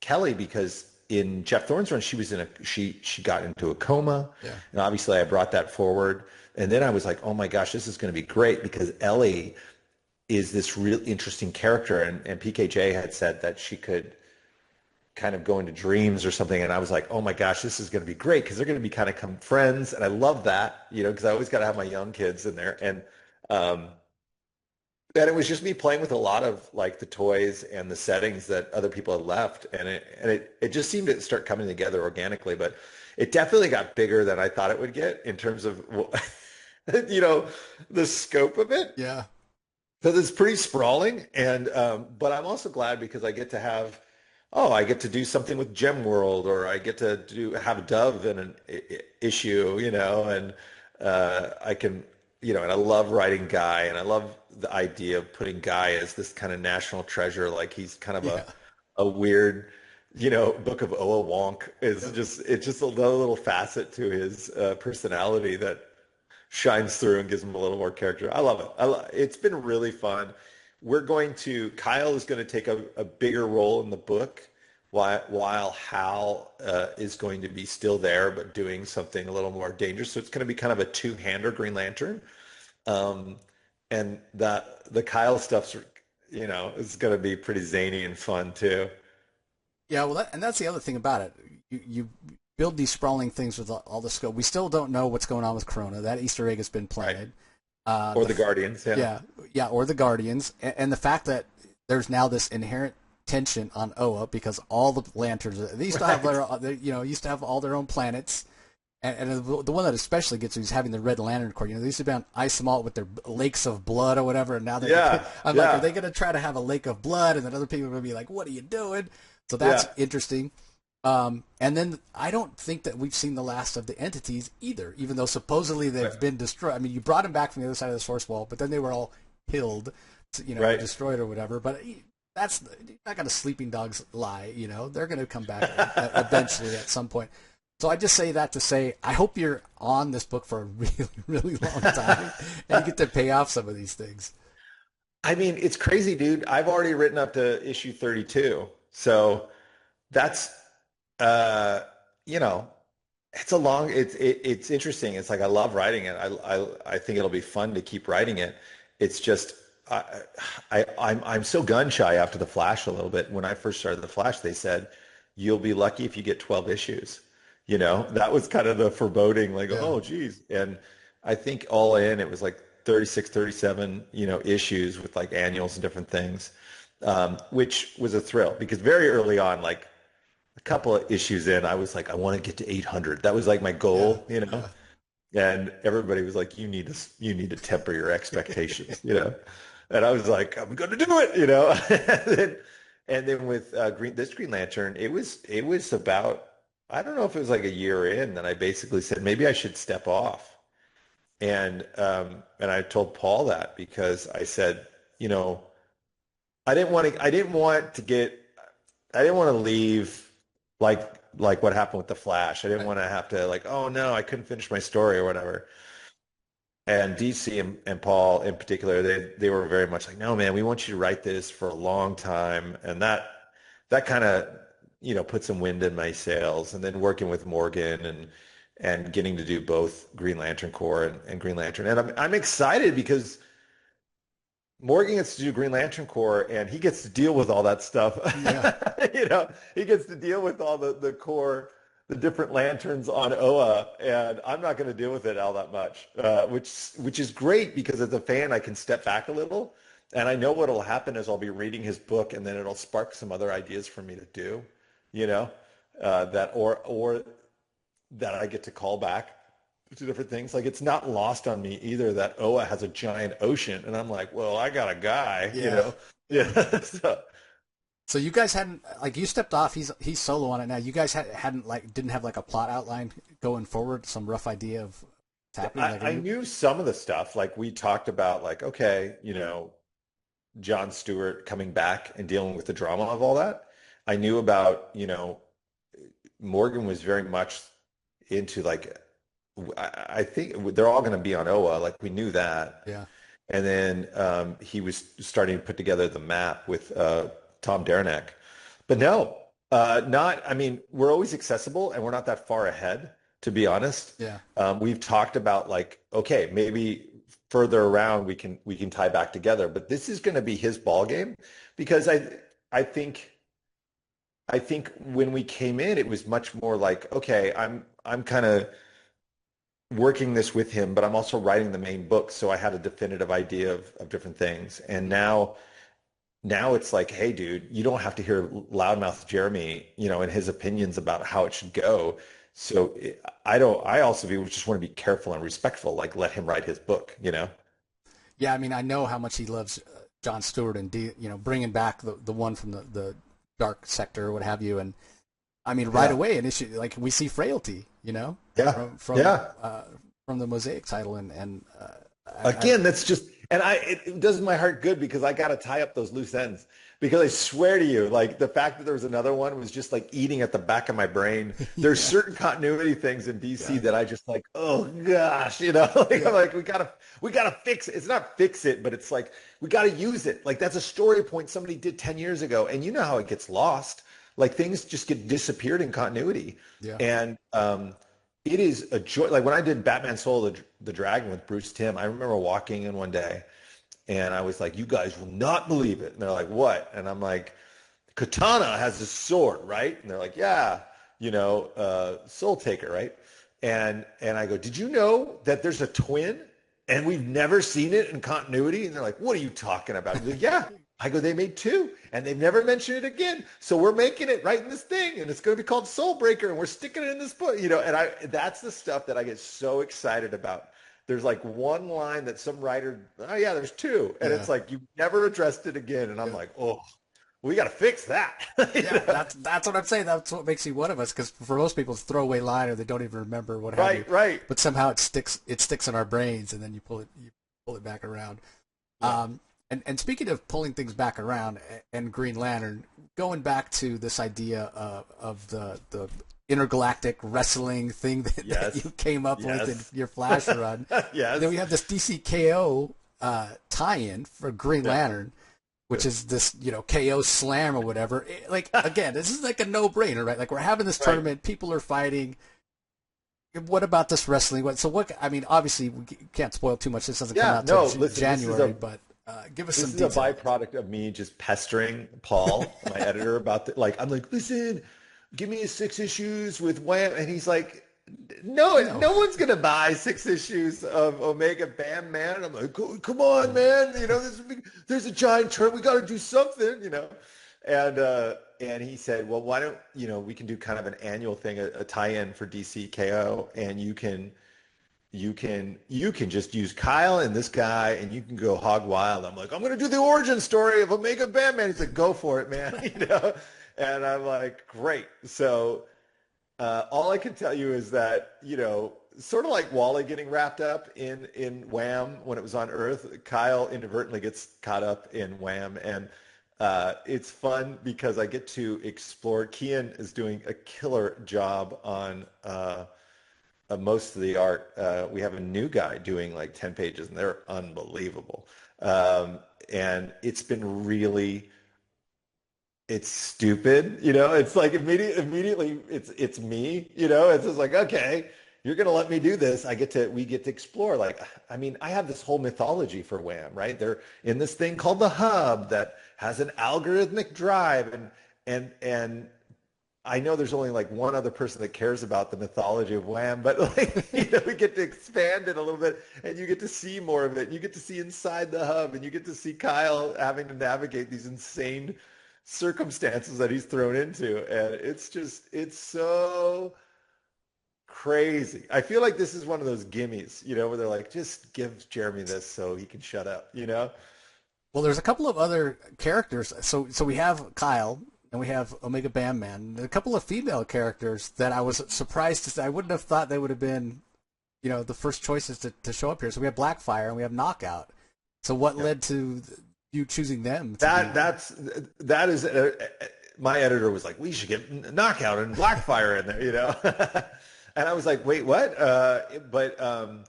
Kelly, because in Jeff Thorne's run, she got into a coma, Yeah. and obviously I brought that forward. And then I was like, oh my gosh, this is going to be great, because Ellie is this real interesting character, and PKJ had said that she could kind of go into dreams or something, and I was like, oh my gosh, this is going to be great, because they're going to be kind of come friends, and I love that, because I always got to have my young kids in there, and um, And it was just me playing with a lot of like the toys and the settings that other people had left, and it just seemed to start coming together organically. But it definitely got bigger than I thought it would get in terms of you know, the scope of it. Yeah. Because it's pretty sprawling, and but I'm also glad because I get to have, oh, I get to do something with Gem World, or I get to do have Dove in an issue, you know, and I can, you know, and I love writing Guy, and I love the idea of putting Guy as this kind of national treasure, like he's kind of Yeah. a weird, you know, Book of Oa Wonk is Yep. just it's just a little facet to his personality that shines through and gives him a little more character. I love it. It's been really fun. Kyle is going to take a bigger role in the book while Hal is going to be still there, but doing something a little more dangerous. So it's going to be kind of a two-hander Green Lantern. Um, and the Kyle stuff's, you know, is going to be pretty zany and fun too. Yeah, well, and that's the other thing about it. You build these sprawling things with all the scope. We still don't know what's going on with Corona. That Easter egg has been Right. planted. Or the Guardians, yeah. Yeah, yeah, or the Guardians, and the fact that there's now this inherent tension on Oa because all the lanterns they used to have Right. you know, used to have all their own planets, and the one that especially gets you is having the Red Lantern Corps. You know, they used to be on Isomalt with their lakes of blood or whatever, and now they're Yeah. I'm like, are Yeah. they going to try to have a lake of blood, and then other people are going to be like, what are you doing? So that's Yeah. interesting. And then I don't think that we've seen the last of the entities either, even though supposedly they've Right. been destroyed. I mean, you brought them back from the other side of the source wall, but then they were all killed, you know, Right. destroyed or whatever. But that's not going to sleeping dogs lie, you know. They're going to come back eventually at some point. So I just say that to say I hope you're on this book for a really, really long time and you get to pay off some of these things. I mean, it's crazy, dude. I've already written up to issue 32. So that's uh, you know, it's interesting. It's like I love writing it. I think it'll be fun to keep writing it. It's just I'm so gun shy after the Flash a little bit. When I first started the Flash, they said you'll be lucky if you get 12 issues. You know, that was kind of the foreboding, like, Yeah. oh, geez. And I think all in, it was like 36, 37, you know, issues with like annuals and different things, which was a thrill because very early on, like a couple of issues in, I was like, I want to get to 800. That was like my Yeah. goal, you know? Yeah. And everybody was like, you need to temper your expectations, you know? And I was like, I'm going to do it, you know? And then with Green Lantern, it was about, I don't know if it was like a year in that I basically said, maybe I should step off. And I told Paul that because I said, you know, I didn't want to leave like what happened with the Flash. I didn't Right. want to have to like, oh no, I couldn't finish my story or whatever. And DC and Paul in particular, they were very much like, no, man, we want you to write this for a long time. And that kind of, you know, put some wind in my sails. And then working with Morgan and getting to do both Green Lantern Corps and Green Lantern. And I'm excited because Morgan gets to do Green Lantern Corps and he gets to deal with all that stuff. Yeah. You know, he gets to deal with all the core, the different lanterns on Oa, and I'm not going to deal with it all that much, which is great because as a fan, I can step back a little, and I know what'll happen is I'll be reading his book, and then it'll spark some other ideas for me to do, you know, that or that I get to call back to different things. Like it's not lost on me either that Oa has a giant ocean, and I'm like, well, I got a guy, you Yeah. know, Yeah. yeah. So So you guys hadn't like you stepped off. He's solo on it now. You guys hadn't like didn't have like a plot outline going forward. Some rough idea of what's happening. Like are I you? knew some of the stuff. Like we talked about, like okay, you know, Jon Stewart coming back and dealing with the drama of all that. I knew about, you know, Morgan was very much into like I think they're all going to be on Oa. Like we knew that. Yeah. And then he was starting to put together the map with Tom Derenick. But no, not, I mean, we're always accessible and we're not that far ahead, to be honest. Yeah. We've talked about like, okay, maybe further around we can tie back together, but this is going to be his ball game because I think I think when we came in, it was much more like, okay, I'm kind of working this with him, but I'm also writing the main book, so I had a definitive idea of different things. And now it's like, hey, dude, you don't have to hear loudmouth Jeremy, and his opinions about how it should go. So I don't. I also just want to be careful and respectful. Like, let him write his book. Yeah, I mean, I know how much he loves Jon Stewart and bringing back the one from the dark sector or what have you. And I mean, right Yeah. away, an issue like we see frailty, Yeah. Yeah. from the Mosaic title, and Again, that's just, and it does my heart good because I got to tie up those loose ends. Because I swear to you, like the fact that there was another one was just like eating at the back of my brain. There's yeah, certain continuity things in DC yeah, that I just like, oh gosh, like yeah, I'm like, we gotta fix it. It's not fix it, but it's like we gotta use it. Like that's a story point somebody did 10 years ago, and you know how it gets lost. Like things just get disappeared in continuity, yeah. and it is a joy. Like when I did Batman Soul of the Dragon with Bruce Timm, I remember walking in one day and I was like, you guys will not believe it. And they're like, what? And I'm like, Katana has a sword, right? And they're like, yeah, Soul Taker, right? And I go, did you know that there's a twin and we've never seen it in continuity? And they're like, what are you talking about? Like, yeah. I go, they made two and they've never mentioned it again. So we're making it right in this thing and it's going to be called Soul Breaker and we're sticking it in this book, and that's the stuff that I get so excited about. There's like one line that some writer, oh yeah, there's two. And Yeah. it's like, you never addressed it again. And I'm Yeah. like, oh, we got to fix that. Yeah, that's what I'm saying. That's what makes you one of us. Because for most people, it's a throwaway line, or they don't even remember what have you. Right, right. But somehow it sticks. It sticks in our brains, and then you pull it back around. Yeah. And speaking of pulling things back around, and Green Lantern, going back to this idea of the intergalactic wrestling thing that Yes. you came up with in Yes. your Flash run. Then Yes. we have this DCKO tie-in for Green Yeah. Lantern, which is this, KO slam or whatever. Like, again, this is like a no-brainer, right? Like, we're having this Right. tournament, people are fighting. What about this wrestling? So what? I mean, obviously, we can't spoil too much. This doesn't come Yeah. out No, till listen, January, but give us this some is a detail. byproduct of me just pestering Paul, my editor, about the, like, I'm like, listen, give me 6 issues with Wham. And he's like, no, No. no one's going to buy 6 issues of Omega Bam Man. I'm like, come on, man. There's a giant turn. We got to do something. And he said, well, why don't, we can do kind of an annual thing, a tie-in for DCKO, and you can just use Kyle and this guy and you can go hog wild. I'm like, I'm gonna do the origin story of Omega Batman. He's like, go for it, man. And I'm like, great. So all I can tell you is that, sort of like Wally getting wrapped up in Wham when it was on Earth, Kyle inadvertently gets caught up in Wham. And it's fun because I get to explore. Kian is doing a killer job on most of the art. We have a new guy doing like 10 pages and they're unbelievable. And it's been really, it's stupid, it's like immediately it's me, it's just like, okay, you're going to let me do this. We get to explore. Like, I mean, I have this whole mythology for Wham, right? They're in this thing called the hub that has an algorithmic drive and I know there's only like one other person that cares about the mythology of Wham, but like, we get to expand it a little bit and you get to see more of it. You get to see inside the hub and you get to see Kyle having to navigate these insane circumstances that he's thrown into. And it's so crazy. I feel like this is one of those gimmies, where they're like, just give Jeremy this so he can shut up. Well, there's a couple of other characters. So we have Kyle and we have Omega Bam Man. A couple of female characters that I was surprised to say. I wouldn't have thought they would have been, the first choices to show up here. So we have Blackfire and we have Knockout. So what led to you choosing them? That is my editor was like, we should get Knockout and Blackfire in there. And I was like, wait, what? But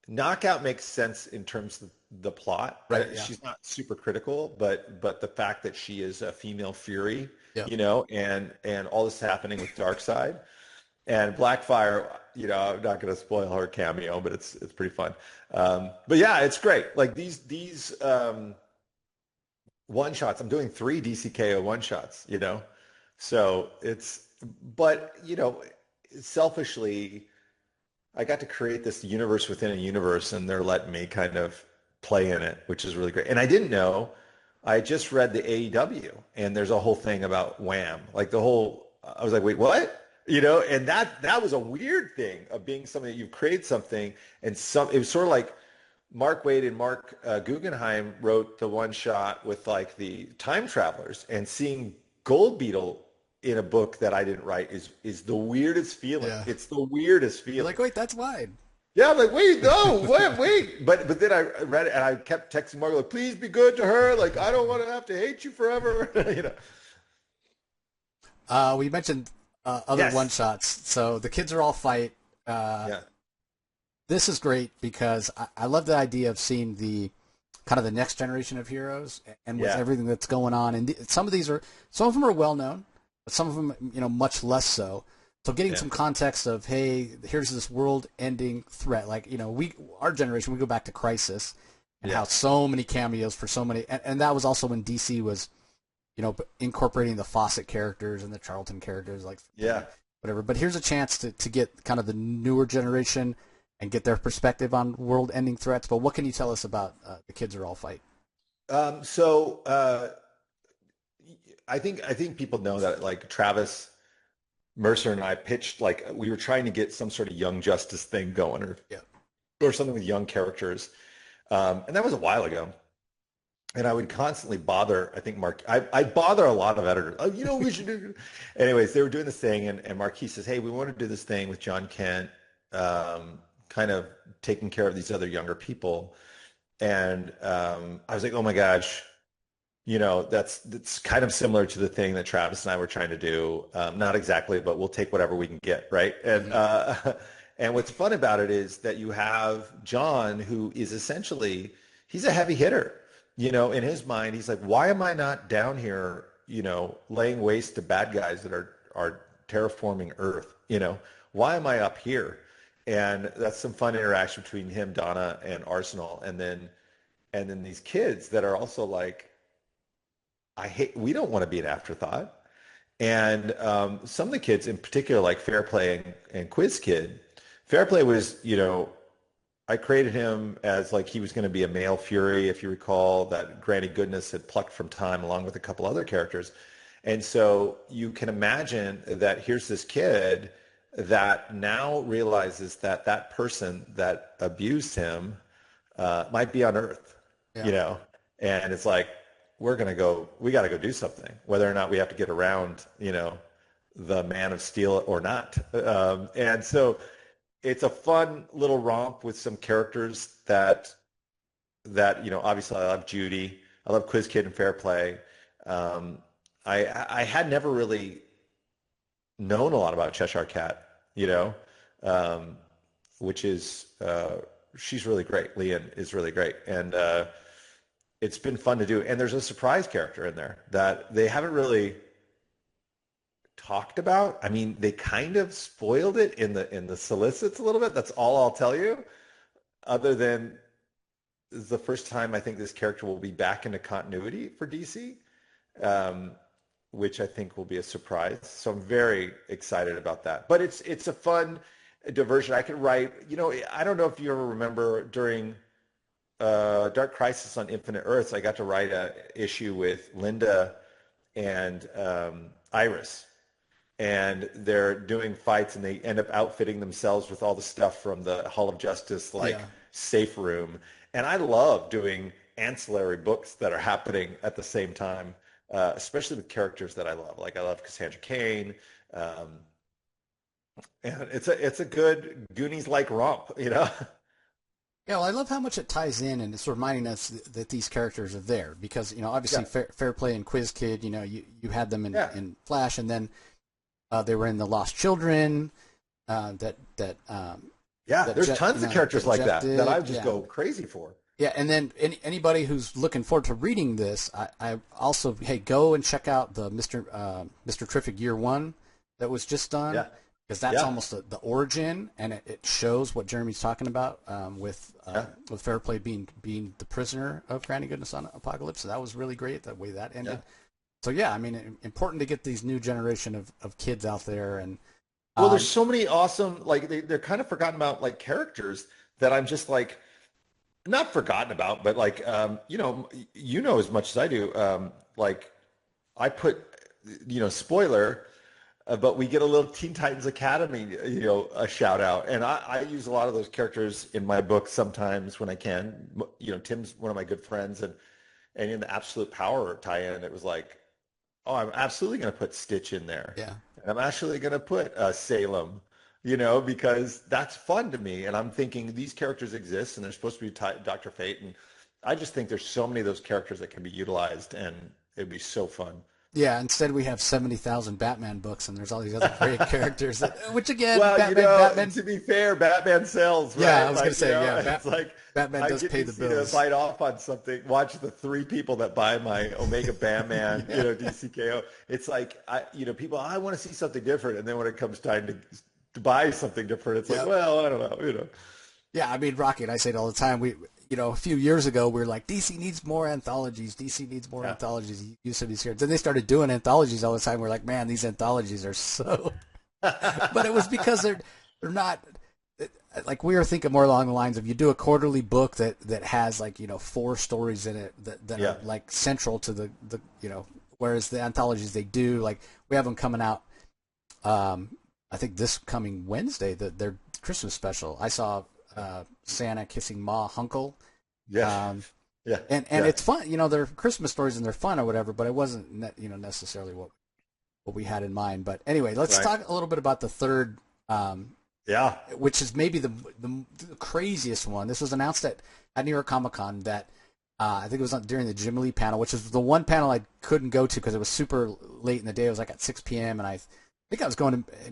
Knockout makes sense in terms of the plot. Right. Yeah. She's not super critical, but the fact that she is a female fury, Yeah. and all this happening with Darkseid and Blackfire, I'm not going to spoil her cameo, but it's pretty fun. But yeah, it's great. Like these one shots. I'm doing 3 DCKO one shots. So but selfishly, I got to create this universe within a universe, and they're letting me kind of play in it, which is really great. And I didn't know, I just read the AEW, and there's a whole thing about Wham. Like the whole, I was like, wait, what? You know, and that was a weird thing of being something that you've created something, and it was sort of like Mark Waid and Mark Guggenheim wrote the one shot with like the time travelers, and seeing Gold Beetle in a book that I didn't write is the weirdest feeling. Yeah. It's the weirdest You're feeling. like, wait, that's wide. Yeah, I'm like, wait, no, wait. But then I read it and I kept texting Mark like, please be good to her. Like, I don't want to have to hate you forever. You know. We mentioned other Yes. one shots. So the kids are all fight. Yeah. This is great because I love the idea of seeing the kind of the next generation of heroes, and with Yeah. everything that's going on. And some of them are well known, but some of them, much less so. So getting Yeah. some context of, hey, here's this world-ending threat. Like, our generation, we go back to Crisis, and Yeah. how so many cameos for so many, and that was also when DC was, incorporating the Fawcett characters and the Charlton characters, like Yeah. whatever. But here's a chance to get kind of the newer generation and get their perspective on world-ending threats. But what can you tell us about the kids are all fight? I think people know that like Travis Mercer and I pitched like we were trying to get some sort of Young Justice thing going, Yeah. or something with young characters, and that was a while ago. And I would constantly bother, I think Mark, I bother a lot of editors. Oh, we should do. Anyways, they were doing this thing, and Marquis says, hey, we want to do this thing with Jon Kent, kind of taking care of these other younger people. And I was like, oh my gosh, that's kind of similar to the thing that Travis and I were trying to do. Not exactly, but we'll take whatever we can get, right? And and what's fun about it is that you have Jon, who is essentially, he's a heavy hitter. In his mind, he's like, why am I not down here, laying waste to bad guys that are terraforming Earth? Why am I up here? And that's some fun interaction between him, Donna, and Arsenal, and then these kids that are also like, we don't want to be an afterthought. And some of the kids in particular, like Fairplay and Quiz Kid, Fairplay was, I created him as like he was going to be a male Fury, if you recall, that Granny Goodness had plucked from time along with a couple other characters. And so you can imagine that here's this kid that now realizes that that person that abused him might be on Earth, Yeah. and it's like, we got to go do something, whether or not we have to get around, the Man of Steel or not. And so it's a fun little romp with some characters that obviously I love Judy. I love Quiz Kid and Fairplay. I had never really known a lot about Cheshire Cat, which is, she's really great. Leanne is really great. And it's been fun to do. And there's a surprise character in there that they haven't really talked about. I mean, they kind of spoiled it in the solicits a little bit. That's all I'll tell you. Other than this is the first time I think this character will be back into continuity for DC, which I think will be a surprise. So I'm very excited about that. But it's a fun diversion. I could write. I don't know if you ever remember during Dark Crisis on Infinite Earths, I got to write a issue with Linda and Iris, and they're doing fights, and they end up outfitting themselves with all the stuff from the Hall of Justice, like safe room. And I love doing ancillary books that are happening at the same time, especially with characters that I love. Like I love Cassandra Cain, and it's a good Goonies-like romp, Yeah, well, I love how much it ties in, and it's reminding us that these characters are there because obviously Fair Play and Quiz Kid, you had them in Flash, and then they were in the Lost Children. There's tons of characters like that I would just go crazy for. Yeah, and then anybody who's looking forward to reading this, I also go and check out the Mr. Terrific Year One that was just done. Yeah. Because that's almost the origin, and it shows what Jeremy's talking about with Fairplay being the prisoner of Granny Goodness on Apocalypse. So that was really great, the way that ended. So I mean, important to get these new generation of kids out there, and Well, there's so many awesome, like they're kind of forgotten about like characters that I'm just like not forgotten about, but like you know as much as I do. Like I put, spoiler, but we get a little Teen Titans Academy, a shout out, and I use a lot of those characters in my book sometimes when I can. Tim's one of my good friends, and in the Absolute Power tie-in, it was like, oh, I'm absolutely going to put Stitch in there. Yeah. And I'm actually going to put Salem, because that's fun to me. And I'm thinking these characters exist and they're supposed to be Dr. Fate. And I just think there's so many of those characters that can be utilized and it'd be so fun. Yeah, instead we have 70,000 Batman books, and there's all these other great characters. Which again, Well, Batman. to be fair, Batman sells, right? Yeah, I was gonna say, it's like Batman does pay the bills. To fight off on something. Watch the 3 people that buy my Omega Batman, DCKO. It's like people. I want to see something different, and then when it comes time to buy something different, it's like, well, I don't know, Yeah, I mean, Rocky and I say it all the time. We, a few years ago, we were like, DC needs more anthologies. DC needs more anthologies. Use some of these characters. Then they started doing anthologies all the time. We're like, man, these anthologies are so. But it was because they're not. Like we were thinking more along the lines of you do a quarterly book that has like 4 stories in it that are like central to the whereas the anthologies they do, like we have them coming out. I think this coming Wednesday, their Christmas special. I saw Santa kissing Ma Hunkle. Yeah. And it's fun. They're Christmas stories and they're fun or whatever, but it wasn't necessarily what we had in mind. But anyway, let's talk a little bit about the third. Which is maybe the craziest one. This was announced at New York Comic Con that I think it was during the Jim Lee panel, which is the one panel I couldn't go to because it was super late in the day. It was like at 6 p.m. and I think I was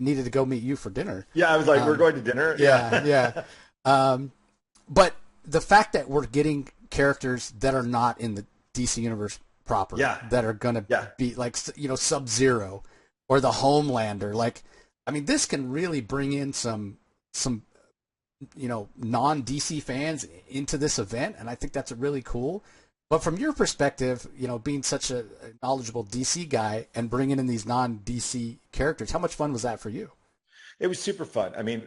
needed to go meet you for dinner. Yeah, I was like, we're going to dinner. Yeah. But the fact that we're getting characters that are not in the DC universe proper, that are going to be like, Sub-Zero or the Homelander, like, I mean, this can really bring in some non-DC fans into this event, and I think that's really cool. But from your perspective, being such a knowledgeable DC guy and bringing in these non-DC characters, how much fun was that for you? It was super fun. I mean,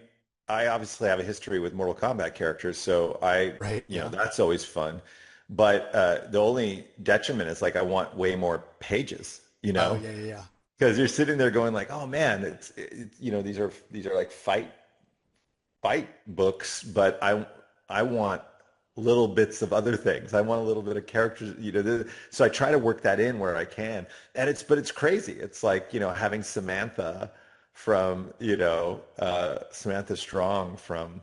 I obviously have a history with Mortal Kombat characters, so that's always fun. But the only detriment is like I want way more pages, Oh, yeah. Because you're sitting there going like, oh man, it's these are like fight books, but I want little bits of other things. I want a little bit of characters, so I try to work that in where I can. And it's crazy. It's like, having Samantha from, Samantha Strong from,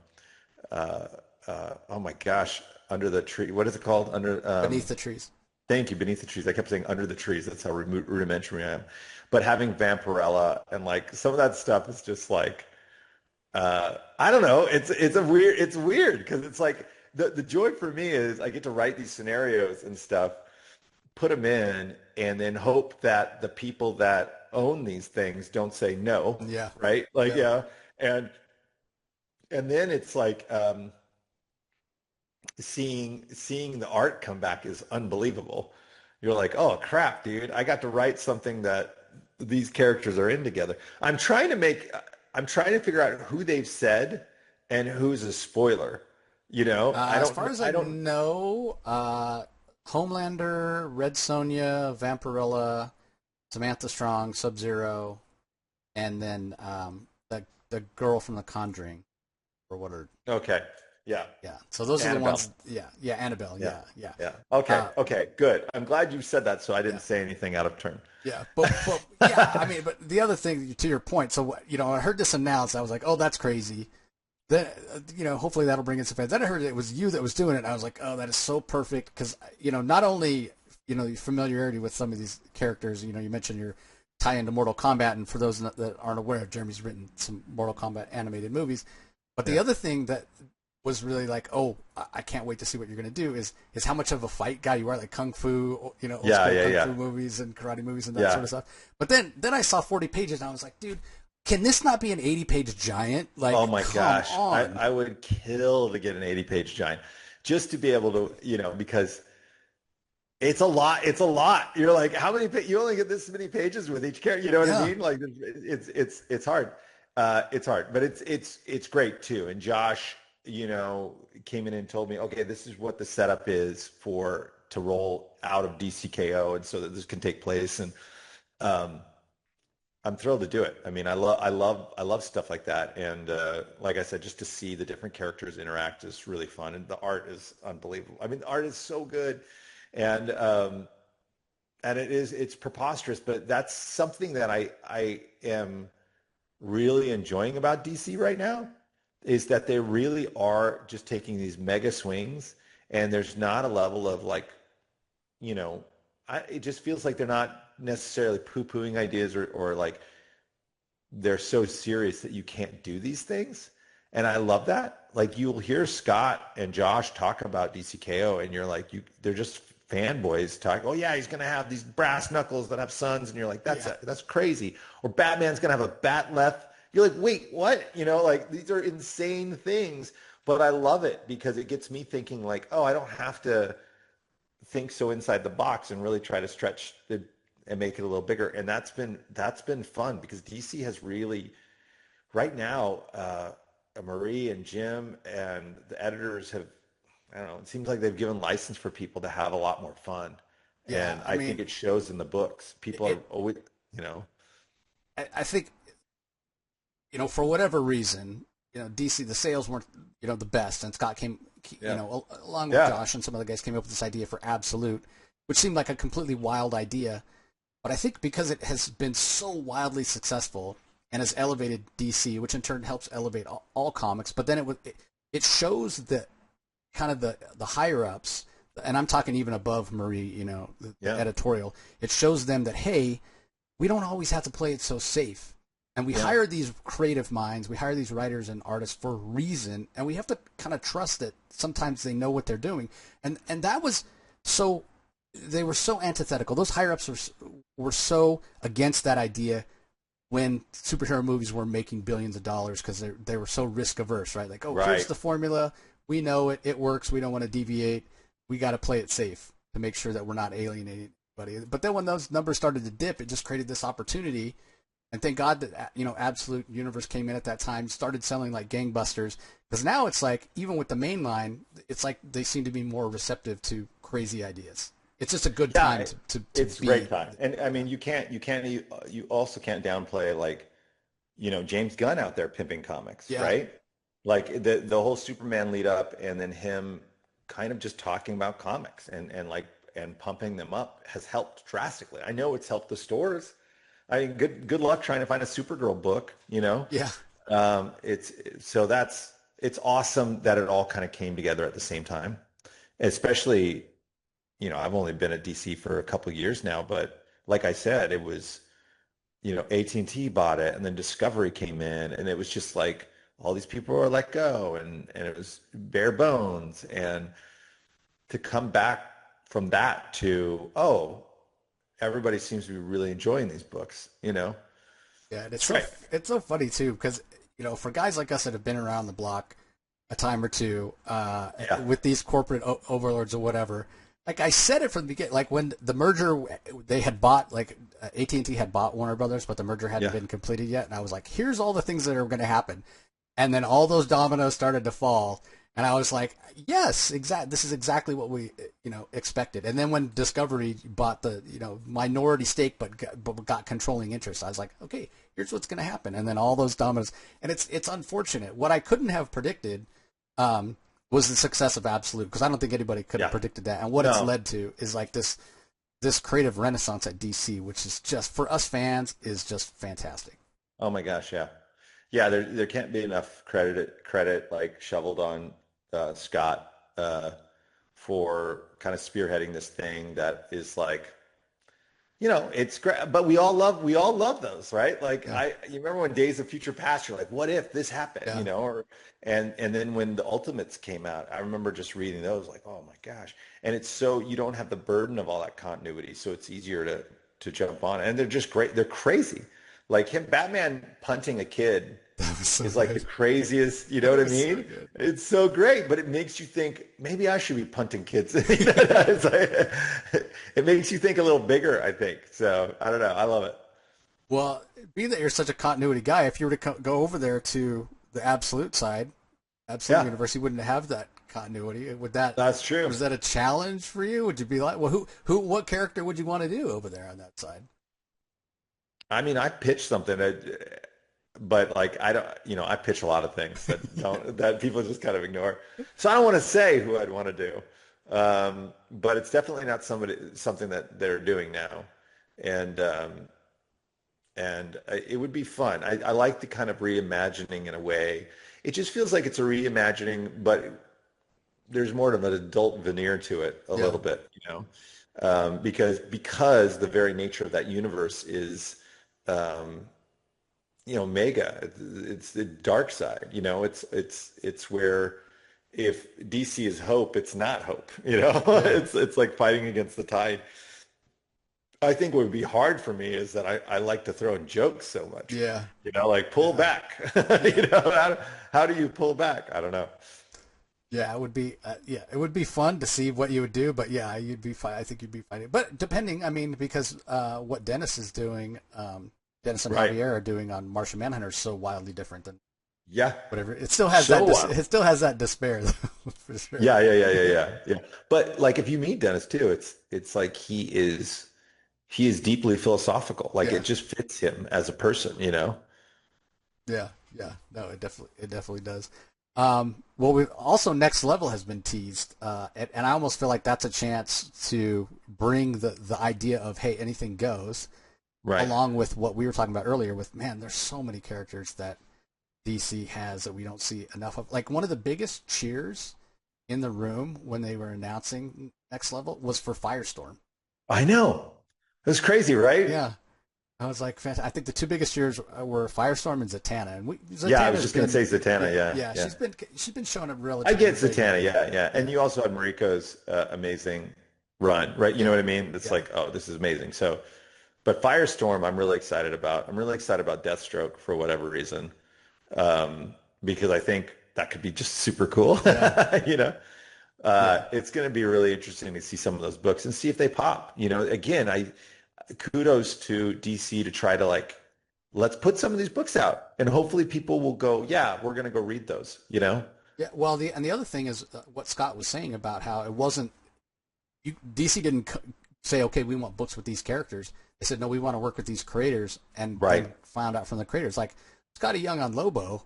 oh my gosh, Under the Tree. What is it called? Beneath the Trees. Thank you, Beneath the Trees. I kept saying Under the Trees. That's how rudimentary I am. But having Vampirella and like some of that stuff is just like, I don't know. It's weird because it's like the joy for me is I get to write these scenarios and stuff, put them in, and then hope that the people that own these things don't say no. Yeah. Right. Like, And then it's like, seeing the art come back is unbelievable. You're like, oh crap, dude, I got to write something that these characters are in together. I'm trying to figure out who they've said and who's a spoiler. As far as I know, Homelander, Red Sonja, Vampirella, Samantha Strong, Sub-Zero, and then the girl from The Conjuring, or what are? Okay. Yeah. So those Annabelle. are the ones. Yeah. Annabelle. Yeah. Okay. Good. I'm glad you said that, so I didn't say anything out of turn. Yeah, but I mean, but the other thing, to your point, so I heard this announced, I was like, oh, that's crazy. Then hopefully that'll bring in some fans. Then I heard it was you that was doing it, and I was like, oh, that is so perfect because not only familiarity with some of these characters, you mentioned your tie into Mortal Kombat, and for those that aren't aware, Jeremy's written some Mortal Kombat animated movies, but the other thing that was really like, oh, I can't wait to see what you're going to do is how much of a fight guy you are, like kung fu, old school kung fu movies and karate movies and that sort of stuff. But then I saw 40 pages and I was like, dude, can this not be an 80-page giant? Like, oh my gosh, on. I would kill to get an 80-page giant just to be able to, because it's a lot. It's a lot. You're like, how many? You only get this many pages with each character. You know what I mean? Like, it's hard. It's hard, but it's great too. And Josh, came in and told me, okay, this is what the setup is to roll out of DCKO, and so that this can take place. And um, I'm thrilled to do it. I mean, I love stuff like that. And like I said, just to see the different characters interact is really fun, and the art is unbelievable. I mean, the art is so good, and it's preposterous, but that's something that I am really enjoying about DC right now, is that they really are just taking these mega swings, and there's not a level of like, you know, it just feels like they're not necessarily poo-pooing ideas, or like they're so serious that you can't do these things. And I love that. Like, you'll hear Scott and Josh talk about DCKO, and you're like, they're just fanboys talking, oh yeah, he's going to have these brass knuckles that have suns. And you're like, that's crazy. Or Batman's going to have a bat left. You're like, wait, what? Like, these are insane things. But I love it because it gets me thinking like, oh, I don't have to think so inside the box and really try to stretch and make it a little bigger. And that's been fun because DC has really, right now, Marie and Jim and the editors have, I don't know, it seems like they've given license for people to have a lot more fun. Yeah, And I think it shows in the books. People are always, I think, for whatever reason, DC, the sales weren't, the best. And Scott came, along with Josh and some other guys came up with this idea for Absolute, which seemed like a completely wild idea. But I think because it has been so wildly successful and has elevated DC, which in turn helps elevate all comics, but then it shows that kind of the higher ups, and I'm talking even above Marie, the editorial, it shows them that, hey, we don't always have to play it so safe. And we hire these creative minds, we hire these writers and artists for a reason, and we have to kind of trust that sometimes they know what they're doing. And that was so, they were so antithetical. Those higher ups were so against that idea when superhero movies were making billions of dollars, because they were so risk averse, right? Like, here's the formula. We know it works. We don't want to deviate. We got to play it safe to make sure that we're not alienating anybody. But then when those numbers started to dip, it just created this opportunity. And thank God that, Absolute Universe came in at that time, started selling like gangbusters. Because now it's like, even with the main line, it's like they seem to be more receptive to crazy ideas. It's just a good time to it's be. a great time. And I mean, you also can't downplay, like, James Gunn out there pimping comics, right? Like the whole Superman lead up, and then him kind of just talking about comics and pumping them up has helped drastically. I know it's helped the stores. I mean, good luck trying to find a Supergirl book, Yeah. It's awesome that it all kind of came together at the same time. Especially, I've only been at DC for a couple of years now, but like I said, it was, AT&T bought it, and then Discovery came in, and it was just like all these people were let go, and it was bare bones. And to come back from that to, everybody seems to be really enjoying these books, Yeah, and it's so funny too, because for guys like us that have been around the block a time or two, with these corporate overlords or whatever, like I said it from the beginning, like when the merger, they had bought, like AT&T had bought Warner Brothers, but the merger hadn't been completed yet, and I was like, here's all the things that are going to happen, and then all those dominoes started to fall. And I was like, yes, this is exactly what we, expected. And then when Discovery bought the, minority stake but got controlling interest, I was like, okay, here's what's going to happen. And then all those dominoes, and it's unfortunate. What I couldn't have predicted was the success of Absolute, because I don't think anybody could have predicted that. And what it's led to is like this creative renaissance at DC, which is just, for us fans, is just fantastic. Oh my gosh, yeah. Yeah, there can't be enough credit like shoveled on Scott for kind of spearheading this thing that is like, it's great. But we all love those, right? Like you remember when Days of Future Past, you're like, what if this happened, and then when the Ultimates came out, I remember just reading those, like, oh my gosh. And it's so, you don't have the burden of all that continuity, so it's easier to jump on. And they're just great. They're crazy. Like Batman punting a kid is like the craziest, you know what I mean? So it's so great, but it makes you think, maybe I should be punting kids. It's like, it makes you think a little bigger, I think. So I don't know. I love it. Well, being that you're such a continuity guy, if you were to go over there to the absolute side, absolute Yeah, universe, you wouldn't have that continuity. Would that that's true. was that a challenge for you? Would you be like, well, what character would you want to do over there on that side? I mean, I pitched something that, but like I don't, I pitch a lot of things that don't that people just kind of ignore. So I don't want to say who I'd want to do, but it's definitely not something that they're doing now, and it would be fun. I like the kind of reimagining in a way. It just feels like it's a reimagining, but there's more of an adult veneer to it a Yeah, little bit, because the very nature of that universe is, um, mega. It's the dark side. It's where if DC is hope, it's not hope. yeah, It's like fighting against the tide. I think what would be hard for me is that I like to throw in jokes so much. yeah, Like pull yeah, back. yeah. How do you pull back? I don't know. Yeah, it would be it would be fun to see what you would do, but yeah, you'd be fine. I think you'd be fine. But depending, I mean, because what Dennis is doing, Dennis and Right. Javier are doing on Martian Manhunter is so wildly different than Yeah. whatever. It still has So that wild. it still has that despair though, for sure. Yeah. But like if you meet Dennis too, it's like he is deeply philosophical. Like Yeah, it just fits him as a person. yeah, yeah. No, it definitely does. Well, we also next level has been teased, and I almost feel like that's a chance to bring the idea of hey, anything goes, Right. along with what we were talking about earlier. With man, there's so many characters that DC has that we don't see enough of. Like one of the biggest cheers in the room when they were announcing next level was for Firestorm. I know. It was crazy, right? Yeah, I was like, I think the two biggest cheers were Firestorm and Zatanna, and Yeah, I was Zatanna's just gonna been say Zatanna. Yeah, yeah, yeah. she's been showing up I relatively get big Zatanna. lately. Yeah. And Yeah, you also had Mariko's amazing run, right? You know yeah, what I mean? It's yeah, like, oh, this is amazing. So, but Firestorm, I'm really excited about. I'm really excited about Deathstroke for whatever reason, because I think that could be just super cool. yeah, You know, yeah. it's going to be really interesting to see some of those books and see if they pop. Again, I kudos to DC to try to like, let's put some of these books out, and hopefully people will go, yeah, we're going to go read those. Yeah, well, the other thing is what Scott was saying about how it wasn't DC didn't say, okay, we want books with these characters. They said, no, we want to work with these creators, and Right? then found out from the creators like Scotty Young on Lobo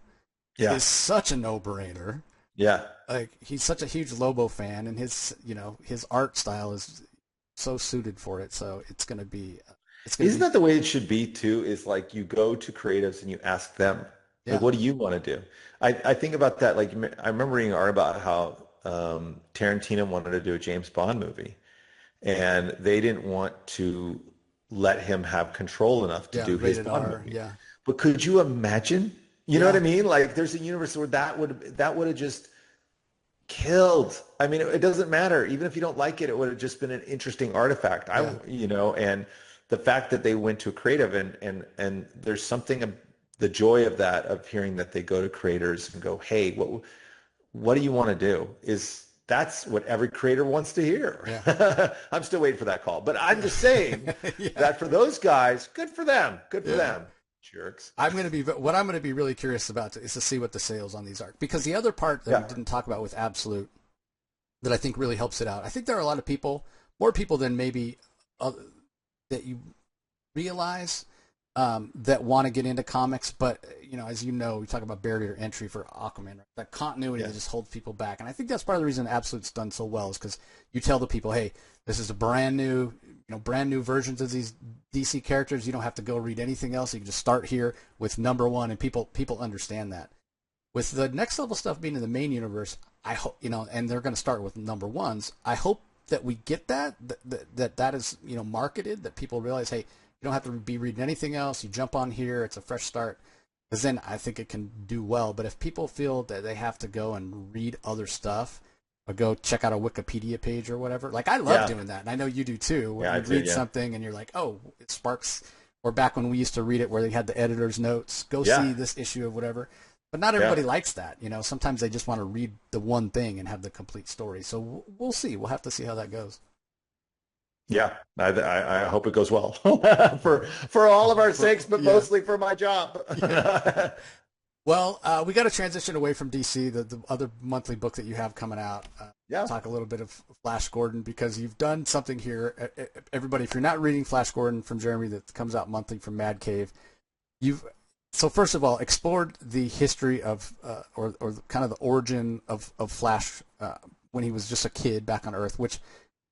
Yeah. is such a no-brainer. Yeah. Like he's such a huge Lobo fan, and his art style is so suited for it. So it's gonna Isn't be that the way it should be too? Is like you go to creatives and you ask them, like, yeah, what do you want to do? I think about that. Like, I remember reading an art about how Tarantino wanted to do a James Bond movie, and they didn't want to let him have control enough to yeah, do his rated Bond R, movie. yeah, But could you imagine? You know what I yeah, mean? Like, there's a universe where that would have just killed. I mean, it doesn't matter. Even if you don't like it, it would have just been an interesting artifact. yeah, And the fact that they went to a creative and there's something the joy of that, of hearing that they go to creators and go, hey, what do you want to do? That's what every creator wants to hear. yeah, I'm still waiting for that call, but I'm just saying yeah, that for those guys, good for them. Good for yeah. them. Jerks. I'm gonna be really curious about is to see what the sales on these are, because the other part that we Yeah. didn't talk about with Absolute that I think really helps it out. I think there are a lot of people, more people than maybe uh, that you realize, that want to get into comics, but as you know, we talk about barrier to entry for Aquaman, right? That continuity Yeah. that just holds people back, and I think that's part of the reason Absolute's done so well is because you tell the people, hey, this is a brand new versions of these DC characters. You don't have to go read anything else. You can just start here with number one, and people understand that. With the next level stuff being in the main universe, I hope and they're going to start with number ones. I hope that we get that is marketed, that people realize, hey, you don't have to be reading anything else. You jump on here, it's a fresh start. Because then I think it can do well. But if people feel that they have to go and read other stuff or go check out a Wikipedia page or whatever, like I love Yeah. doing that, and I know you do too. When Yeah, I you do. read Yeah. something and you're like, oh, it sparks. Or back when we used to read it, where they had the editor's notes, go see Yeah. this issue of whatever. But not everybody Yeah. likes that. Sometimes they just want to read the one thing and have the complete story. So we'll see. We'll have to see how that goes. Yeah, I hope it goes well for all of our sakes, but Yeah. mostly for my job. Yeah. Well, we got to transition away from DC, the other monthly book that you have coming out. Yeah. Talk a little bit of Flash Gordon because you've done something here. Everybody, if you're not reading Flash Gordon from Jeremy that comes out monthly from Mad Cave, you've so first of all explored the history of or kind of the origin of Flash when he was just a kid back on Earth, which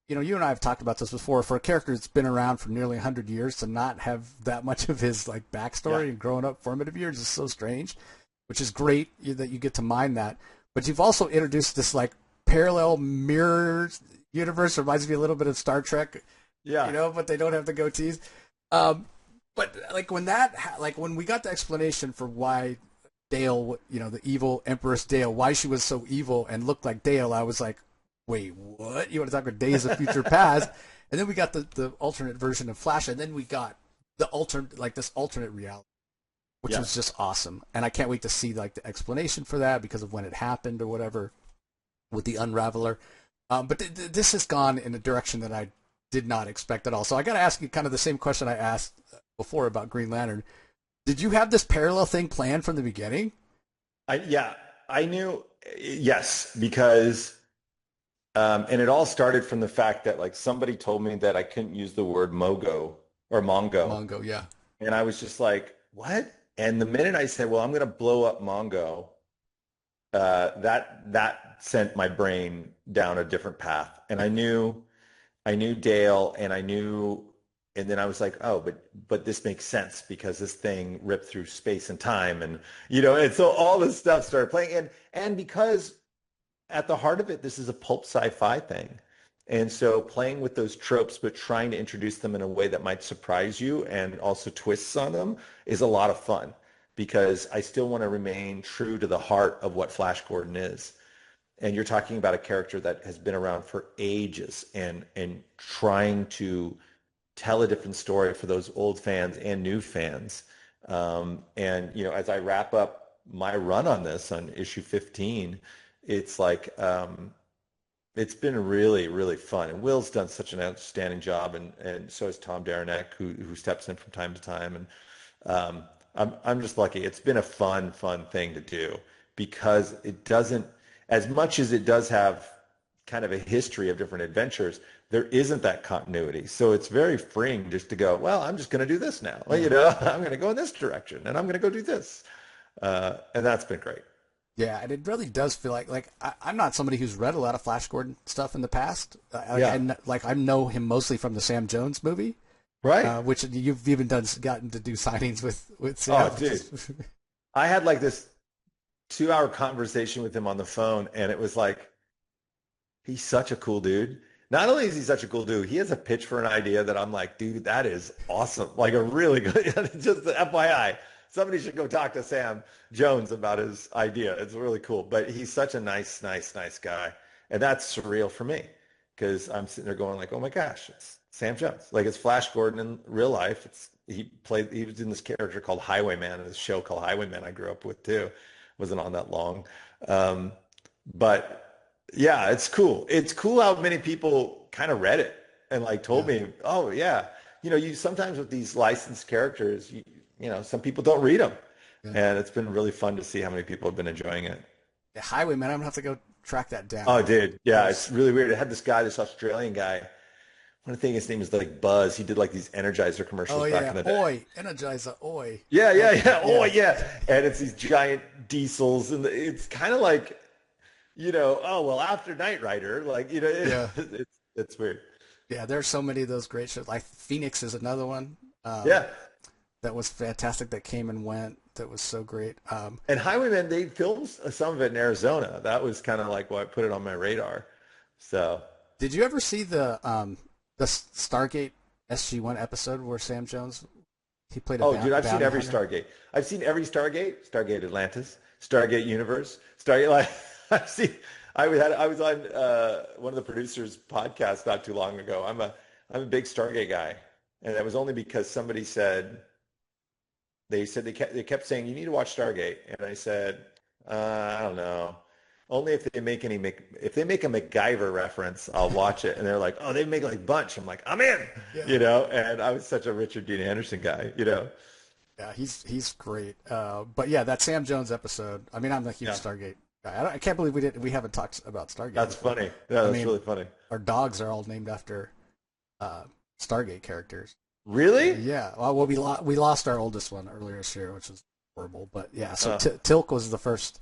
you and I have talked about this before. For a character that's been around for nearly 100 years to not have that much of his like Yeah. backstory and growing up formative years is so strange, which is great that you get to mine that. But you've also introduced this like parallel mirror universe. Reminds me a little bit of Star Trek, Yeah. but they don't have the goatees. But like when we got the explanation for why Dale, the evil Empress Dale, why she was so evil and looked like Dale, I was like, wait, what? You want to talk about Days of Future Past? And then we got the alternate version of Flash, and then we got this alternate reality, which was just awesome. And I can't wait to see like the explanation for that because of when it happened or whatever with the Unraveler. But this has gone in a direction that I did not expect at all. So I got to ask you kind of the same question I asked before about Green Lantern. Did you have this parallel thing planned from the beginning? I knew, yes, because and it all started from the fact that like somebody told me that I couldn't use the word mogo or mongo, Mongo, yeah. and I was just like, what? And the minute I said, well, I'm going to blow up Mongo, that sent my brain down a different path, and I knew Dale, and then I was like, oh, but this makes sense because this thing ripped through space and time, and so all this stuff started playing, and because at the heart of it, this is a pulp sci-fi thing, and so playing with those tropes, but trying to introduce them in a way that might surprise you and also twists on them is a lot of fun because I still want to remain true to the heart of what Flash Gordon is. And you're talking about a character that has been around for ages and trying to tell a different story for those old fans and new fans. And as I wrap up my run on this on issue 15, it's like it's been really, really fun. And Will's done such an outstanding job, and so has Tom Derenek, who steps in from time to time. And I'm just lucky. It's been a fun thing to do because it doesn't, as much as it does have kind of a history of different adventures, there isn't that continuity. So it's very freeing just to go, well, I'm just going to do this now. Well, I'm going to go in this direction and I'm going to go do this. And that's been great. Yeah, and it really does feel like I'm not somebody who's read a lot of Flash Gordon stuff in the past. Yeah. I know him mostly from the Sam Jones movie, Right. which you've even gotten to do signings with Sam. Oh, dude. I had like this 2-hour conversation with him on the phone, and it was like, he's such a cool dude. Not only is he such a cool dude, he has a pitch for an idea that I'm like, dude, that is awesome. Like a really good, just the FYI, somebody should go talk to Sam Jones about his idea. It's really cool. But he's such a nice guy. And that's surreal for me because I'm sitting there going like, oh my gosh, it's Sam Jones. Like it's Flash Gordon in real life. He was in this character called Highwayman in this show called Highwayman I grew up with too. Wasn't on that long. Um, but yeah, it's cool. It's cool how many people kind of read it and like told Yeah, me, oh yeah, you sometimes with these licensed characters, some people don't read them, yeah. and it's been really fun to see how many people have been enjoying it. Yeah, Highwayman. I'm gonna have to go track that down. Oh, dude, That yeah, it's was really weird. It had this Australian guy. I want to think his name is like Buzz. He did like these Energizer oh commercials back yeah, in the day. Oi, Energizer, Oi. Yeah. Oh, Yeah, yeah. And it's these giant diesels, and it's kind of like, oh well, after Knight Rider, like yeah, it's weird. yeah. There's so many of those great shows. Like Phoenix is another one. Yeah. That was fantastic. That came and went. That was so great. And Highwaymen, they filmed some of it in Arizona. That was kind of like why I put it on my radar. So, Did you ever see the Stargate SG-1 episode where Sam Jones he played a oh, dude, I've seen bounty every hunter? Stargate. I've seen every Stargate, Stargate Atlantis, Stargate Universe, Stargate. Like, I've seen. I was on one of the producers' podcasts not too long ago. I'm a big Stargate guy, and that was only because somebody said they kept saying you need to watch Stargate, and I said I don't know. only if they make if they make a MacGyver reference, I'll watch it. And they're like, oh, they make like Bunch. I'm like, I'm in, And I was such a Richard Dean Anderson guy. Yeah, he's great. But yeah, that Sam Jones episode. I mean, I'm a huge Stargate guy. I can't believe we haven't talked about Stargate. That's funny. Yeah, that's really funny. Our dogs are all named after Stargate characters. Really? Yeah. Well, we lost our oldest one earlier this year, which was horrible. But yeah, so Tilk was the first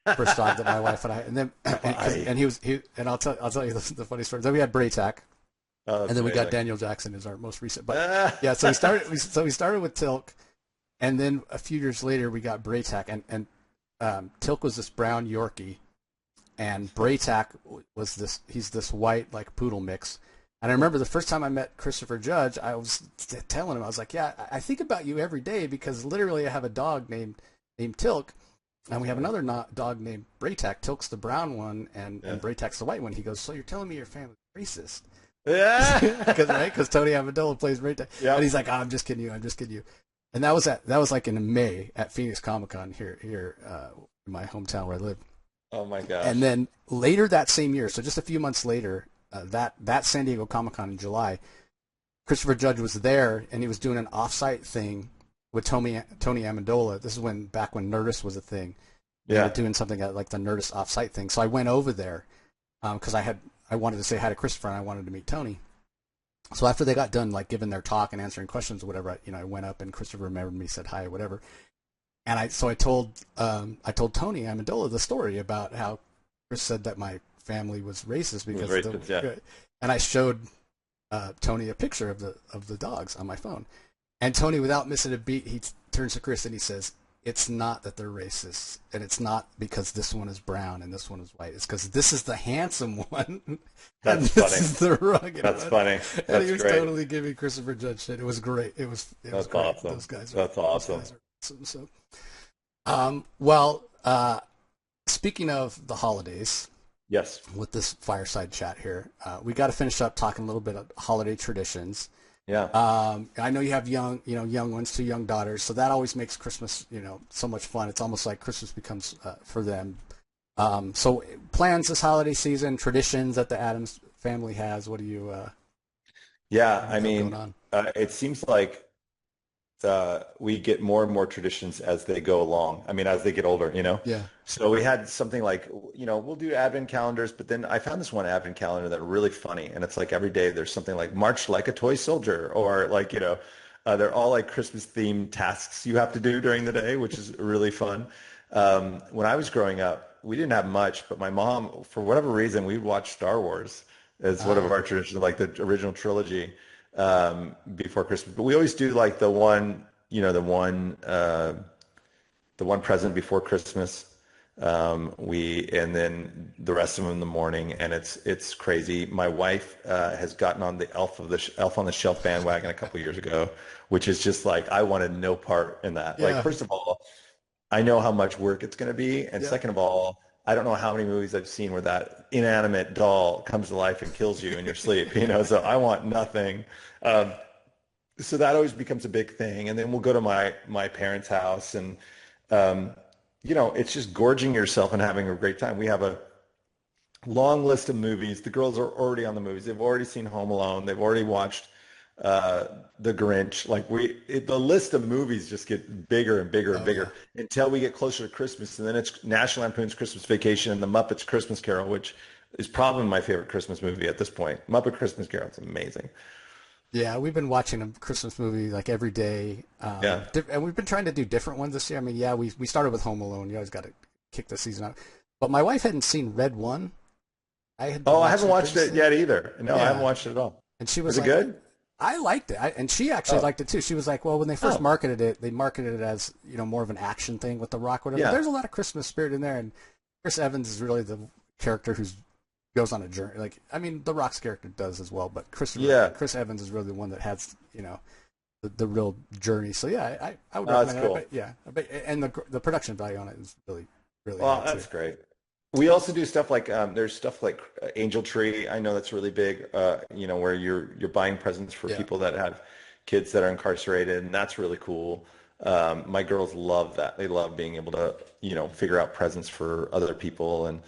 dog that my wife and I, and then and I'll tell you the funny story. Then we had Braytac. And then we got Daniel Jackson as our most recent. But yeah, so we started with Tilk, and then a few years later we got Braytac, and Tilk was this brown Yorkie, and Braytac was he's this white like poodle mix. And I remember the first time I met Christopher Judge, I was telling him, I was like, yeah, I think about you every day because literally I have a dog named Tilk, and we have another dog named Braytac. Tilk's the brown one, and Braytac's the white one. He goes, so you're telling me your family's racist? Yeah, because Tony Amendola plays Braytac, and he's like, oh, I'm just kidding you. And that was like in May at Phoenix Comic-Con here in my hometown where I live. Oh my gosh! And then later that same year, so just a few months later. That San Diego Comic-Con in July, Christopher Judge was there, and he was doing an off-site thing with Tony Amendola. This is back when Nerdist was a thing. They were doing something at like the Nerdist off-site thing. So I went over there because I wanted to say hi to Christopher, and I wanted to meet Tony. So after they got done like giving their talk and answering questions or whatever, I went up and Christopher remembered me, said hi or whatever. And I told Tony Amendola the story about how Chris said that my family was racist because and I showed Tony a picture of the dogs on my phone, and Tony, without missing a beat, he turns to Chris and he says, it's not that they're racist, and it's not because this one is brown and this one is white. It's because this is the handsome one. That's and funny. This is the rugged That's one. Funny. That's and he was great. totally giving Christopher Judge shit. It was great. It was That's great. Awesome. Those guys. That's awesome. So, well, speaking of the holidays. Yes. With this fireside chat here, we got to finish up talking a little bit of holiday traditions. Yeah. I know you have young ones, 2 young daughters, so that always makes Christmas, so much fun. It's almost like Christmas becomes for them. So plans this holiday season, traditions that the Addams family has. What do you? It seems like we get more and more traditions as they go along. I mean, as they get older, Yeah. So we had something like, we'll do advent calendars, but then I found this one advent calendar that really funny. And it's like every day there's something like march like a toy soldier, or like, they're all like Christmas themed tasks you have to do during the day, which is really fun. When I was growing up, we didn't have much, but my mom, for whatever reason, we'd watch Star Wars as one of our traditions, like the original trilogy. Before Christmas, but we always do like the one present before Christmas. And then the rest of them in the morning, and it's crazy. My wife has gotten on the Elf on the Shelf bandwagon a couple of years ago, which is just like I wanted no part in that. Like, first of all, I know how much work it's going to be, and second of all, I don't know how many movies I've seen where that inanimate doll comes to life and kills you in your sleep, so I want nothing. So that always becomes a big thing. And then we'll go to my parents' house, and, it's just gorging yourself and having a great time. We have a long list of movies. The girls are already on the movies. They've already seen Home Alone. They've already watched The Grinch. Like the list of movies just get bigger and bigger and bigger until we get closer to Christmas, and then it's National Lampoon's Christmas Vacation and The Muppets Christmas Carol, which is probably my favorite Christmas movie at this point. Muppet Christmas Carol, it's amazing. Yeah, we've been watching a Christmas movie like every day, and we've been trying to do different ones this year. I mean, we started with Home Alone. You always got to kick the season out, but my wife hadn't seen Red One. I haven't watched it yet either. No, I haven't watched it at all. And she was it good? I liked it, and she actually liked it too. She was like, "Well, when they first marketed it, they marketed it as more of an action thing with The Rock, whatever. Yeah. There's a lot of Christmas spirit in there, and Chris Evans is really the character who's goes on a journey. Like, I mean, The Rock's character does as well, but Chris Evans is really the one that has the real journey. So yeah, I would recommend cool. it. But, and the production value on it is really well. That's great. We also do stuff like there's stuff like Angel Tree. I know that's really big. Where you're buying presents for people that have kids that are incarcerated, and that's really cool. My girls love that. They love being able to figure out presents for other people, and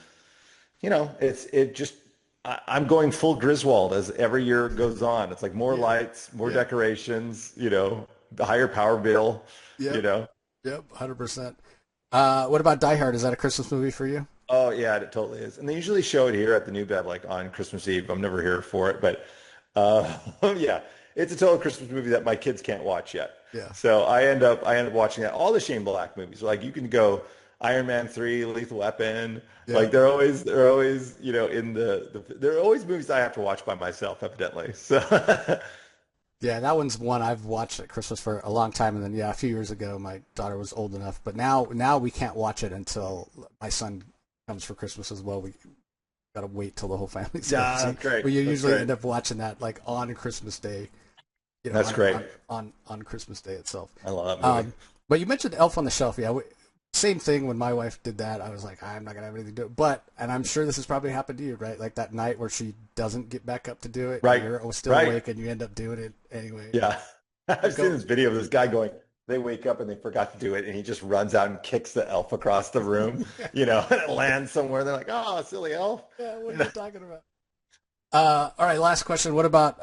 I'm going full Griswold as every year goes on. It's like more Yeah. lights, more Yeah. decorations, the higher power bill, you Yep. know. Yep. 100%. What about Die Hard? Is that a Christmas movie for you? Oh yeah, it totally is. And they usually show it here at the New Bev like on Christmas Eve. I'm never here for it, but uh, yeah, it's a total Christmas movie that my kids can't watch yet. Yeah. So I end up watching that. All the Shane Black movies, like you can go Iron Man 3, Lethal Weapon, Yeah. like they're always in they're always movies I have to watch by myself, evidently. So Yeah, that one's one I've watched at Christmas for a long time, and then a few years ago my daughter was old enough, but now we can't watch it until my son comes for Christmas as well. We gotta wait till the whole family's there. yeah, So that's great. we That's usually great. end up watching that like on Christmas Day, That's great. on Christmas Day itself. I love that movie. But you mentioned Elf on the Shelf. Yeah, same thing when my wife did that. I was like, I'm not gonna have anything to do. But and I'm sure this has probably happened to you, right? Like that night where she doesn't get back up to do it, Right. and you're still Right. awake, and you end up doing it anyway. Yeah. I've Go. seen this video of this guy going, they wake up and they forgot to do it, and he just runs out and kicks the elf across the room, and it lands somewhere. They're like, oh, silly elf. Yeah, what are you talking about? All right, last question. What about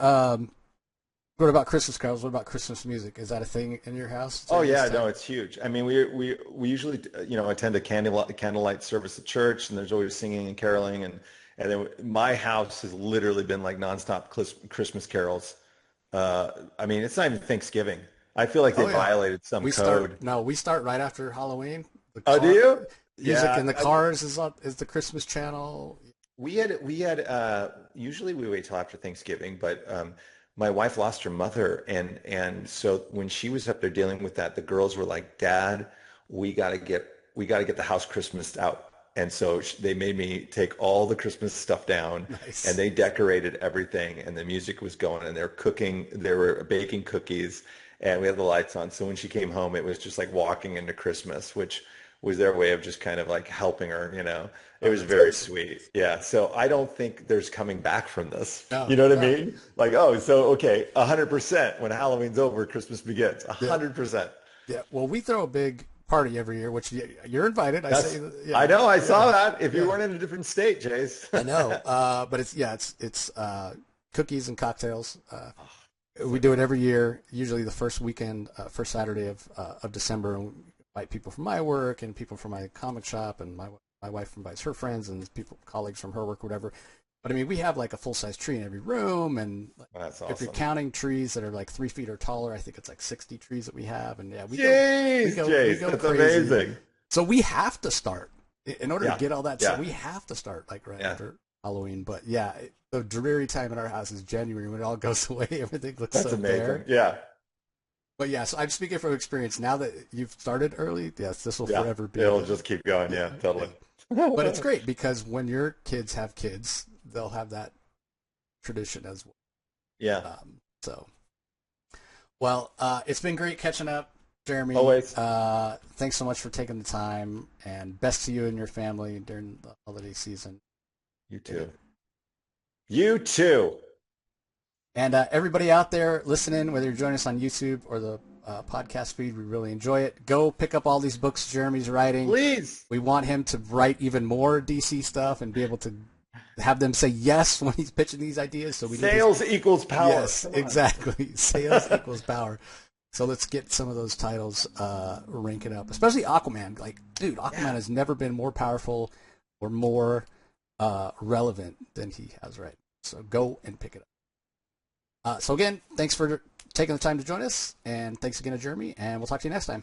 Christmas carols? What about Christmas music? Is that a thing in your house? Oh during this yeah, time? no, it's huge. I mean, we usually attend a candlelight service at church, and there's always singing and caroling, and then my house has literally been like nonstop Christmas carols. I mean, it's not even Thanksgiving. I feel like they Oh yeah. violated some We code. start no, we start right after Halloween. The Oh, do car you? music Yeah, in the cars is the Christmas channel. we had usually we wait till after Thanksgiving, but my wife lost her mother, and so when she was up there dealing with that, the girls were like, "Dad, we got to get the house Christmased out." And so they made me take all the Christmas stuff down, and Nice. they decorated everything, and the music was going, and they were baking cookies, and we had the lights on. So when she came home, it was just like walking into Christmas, which was their way of just kind of like helping her. It Oh, was that's very awesome. sweet. Yeah. So I don't think there's coming back from this. No, You know what I no. mean? Like, oh, so okay, 100% when Halloween's over, Christmas begins. Yeah, 100%. yeah. Well, we throw a big party every year, which you're invited. I say, I yeah, know, I yeah, saw that. If you yeah. weren't in a different state, Jace. I know. But it's cookies and cocktails. We So do it good. every year, usually the first weekend, first Saturday of December, and we invite people from my work and people from my comic shop, and my wife invites her friends and people, colleagues from her work, whatever. But I mean, we have like a full size tree in every room, and like, That's if you're awesome. counting trees that are like 3 feet or taller, I think it's like 60 trees that we have, and yeah, we Jeez, Jace, go that's crazy. amazing. So we have to start in order to Yeah, get all that stuff. yeah, We have to start like right yeah. after Halloween. But yeah, the dreary time in our house is January when it all goes away. Everything looks That's so amazing. bare. Yeah, But yeah, so I'm speaking from experience. Now that you've started early, yes, this will yeah. forever be It'll the just keep going. yeah, Yeah, yeah. totally. But it's great because when your kids have kids, they'll have that tradition as well. Yeah, So well, it's been great catching up, Jeremy. always. Thanks so much for taking the time, and best to you and your family during the holiday season. You too. You too. And everybody out there listening, whether you're joining us on YouTube or the podcast feed, we really enjoy it. Go pick up all these books Jeremy's writing. Please. We want him to write even more DC stuff and be able to have them say yes when he's pitching these ideas. So we need Sales equals power. yes, Come on. exactly. Sales equals power. So let's get some of those titles ranking up, especially Aquaman. Like, dude, Aquaman has never been more powerful or more relevant than he has right now. So go and pick it up. So again, thanks for taking the time to join us, and thanks again to Jeremy, and we'll talk to you next time.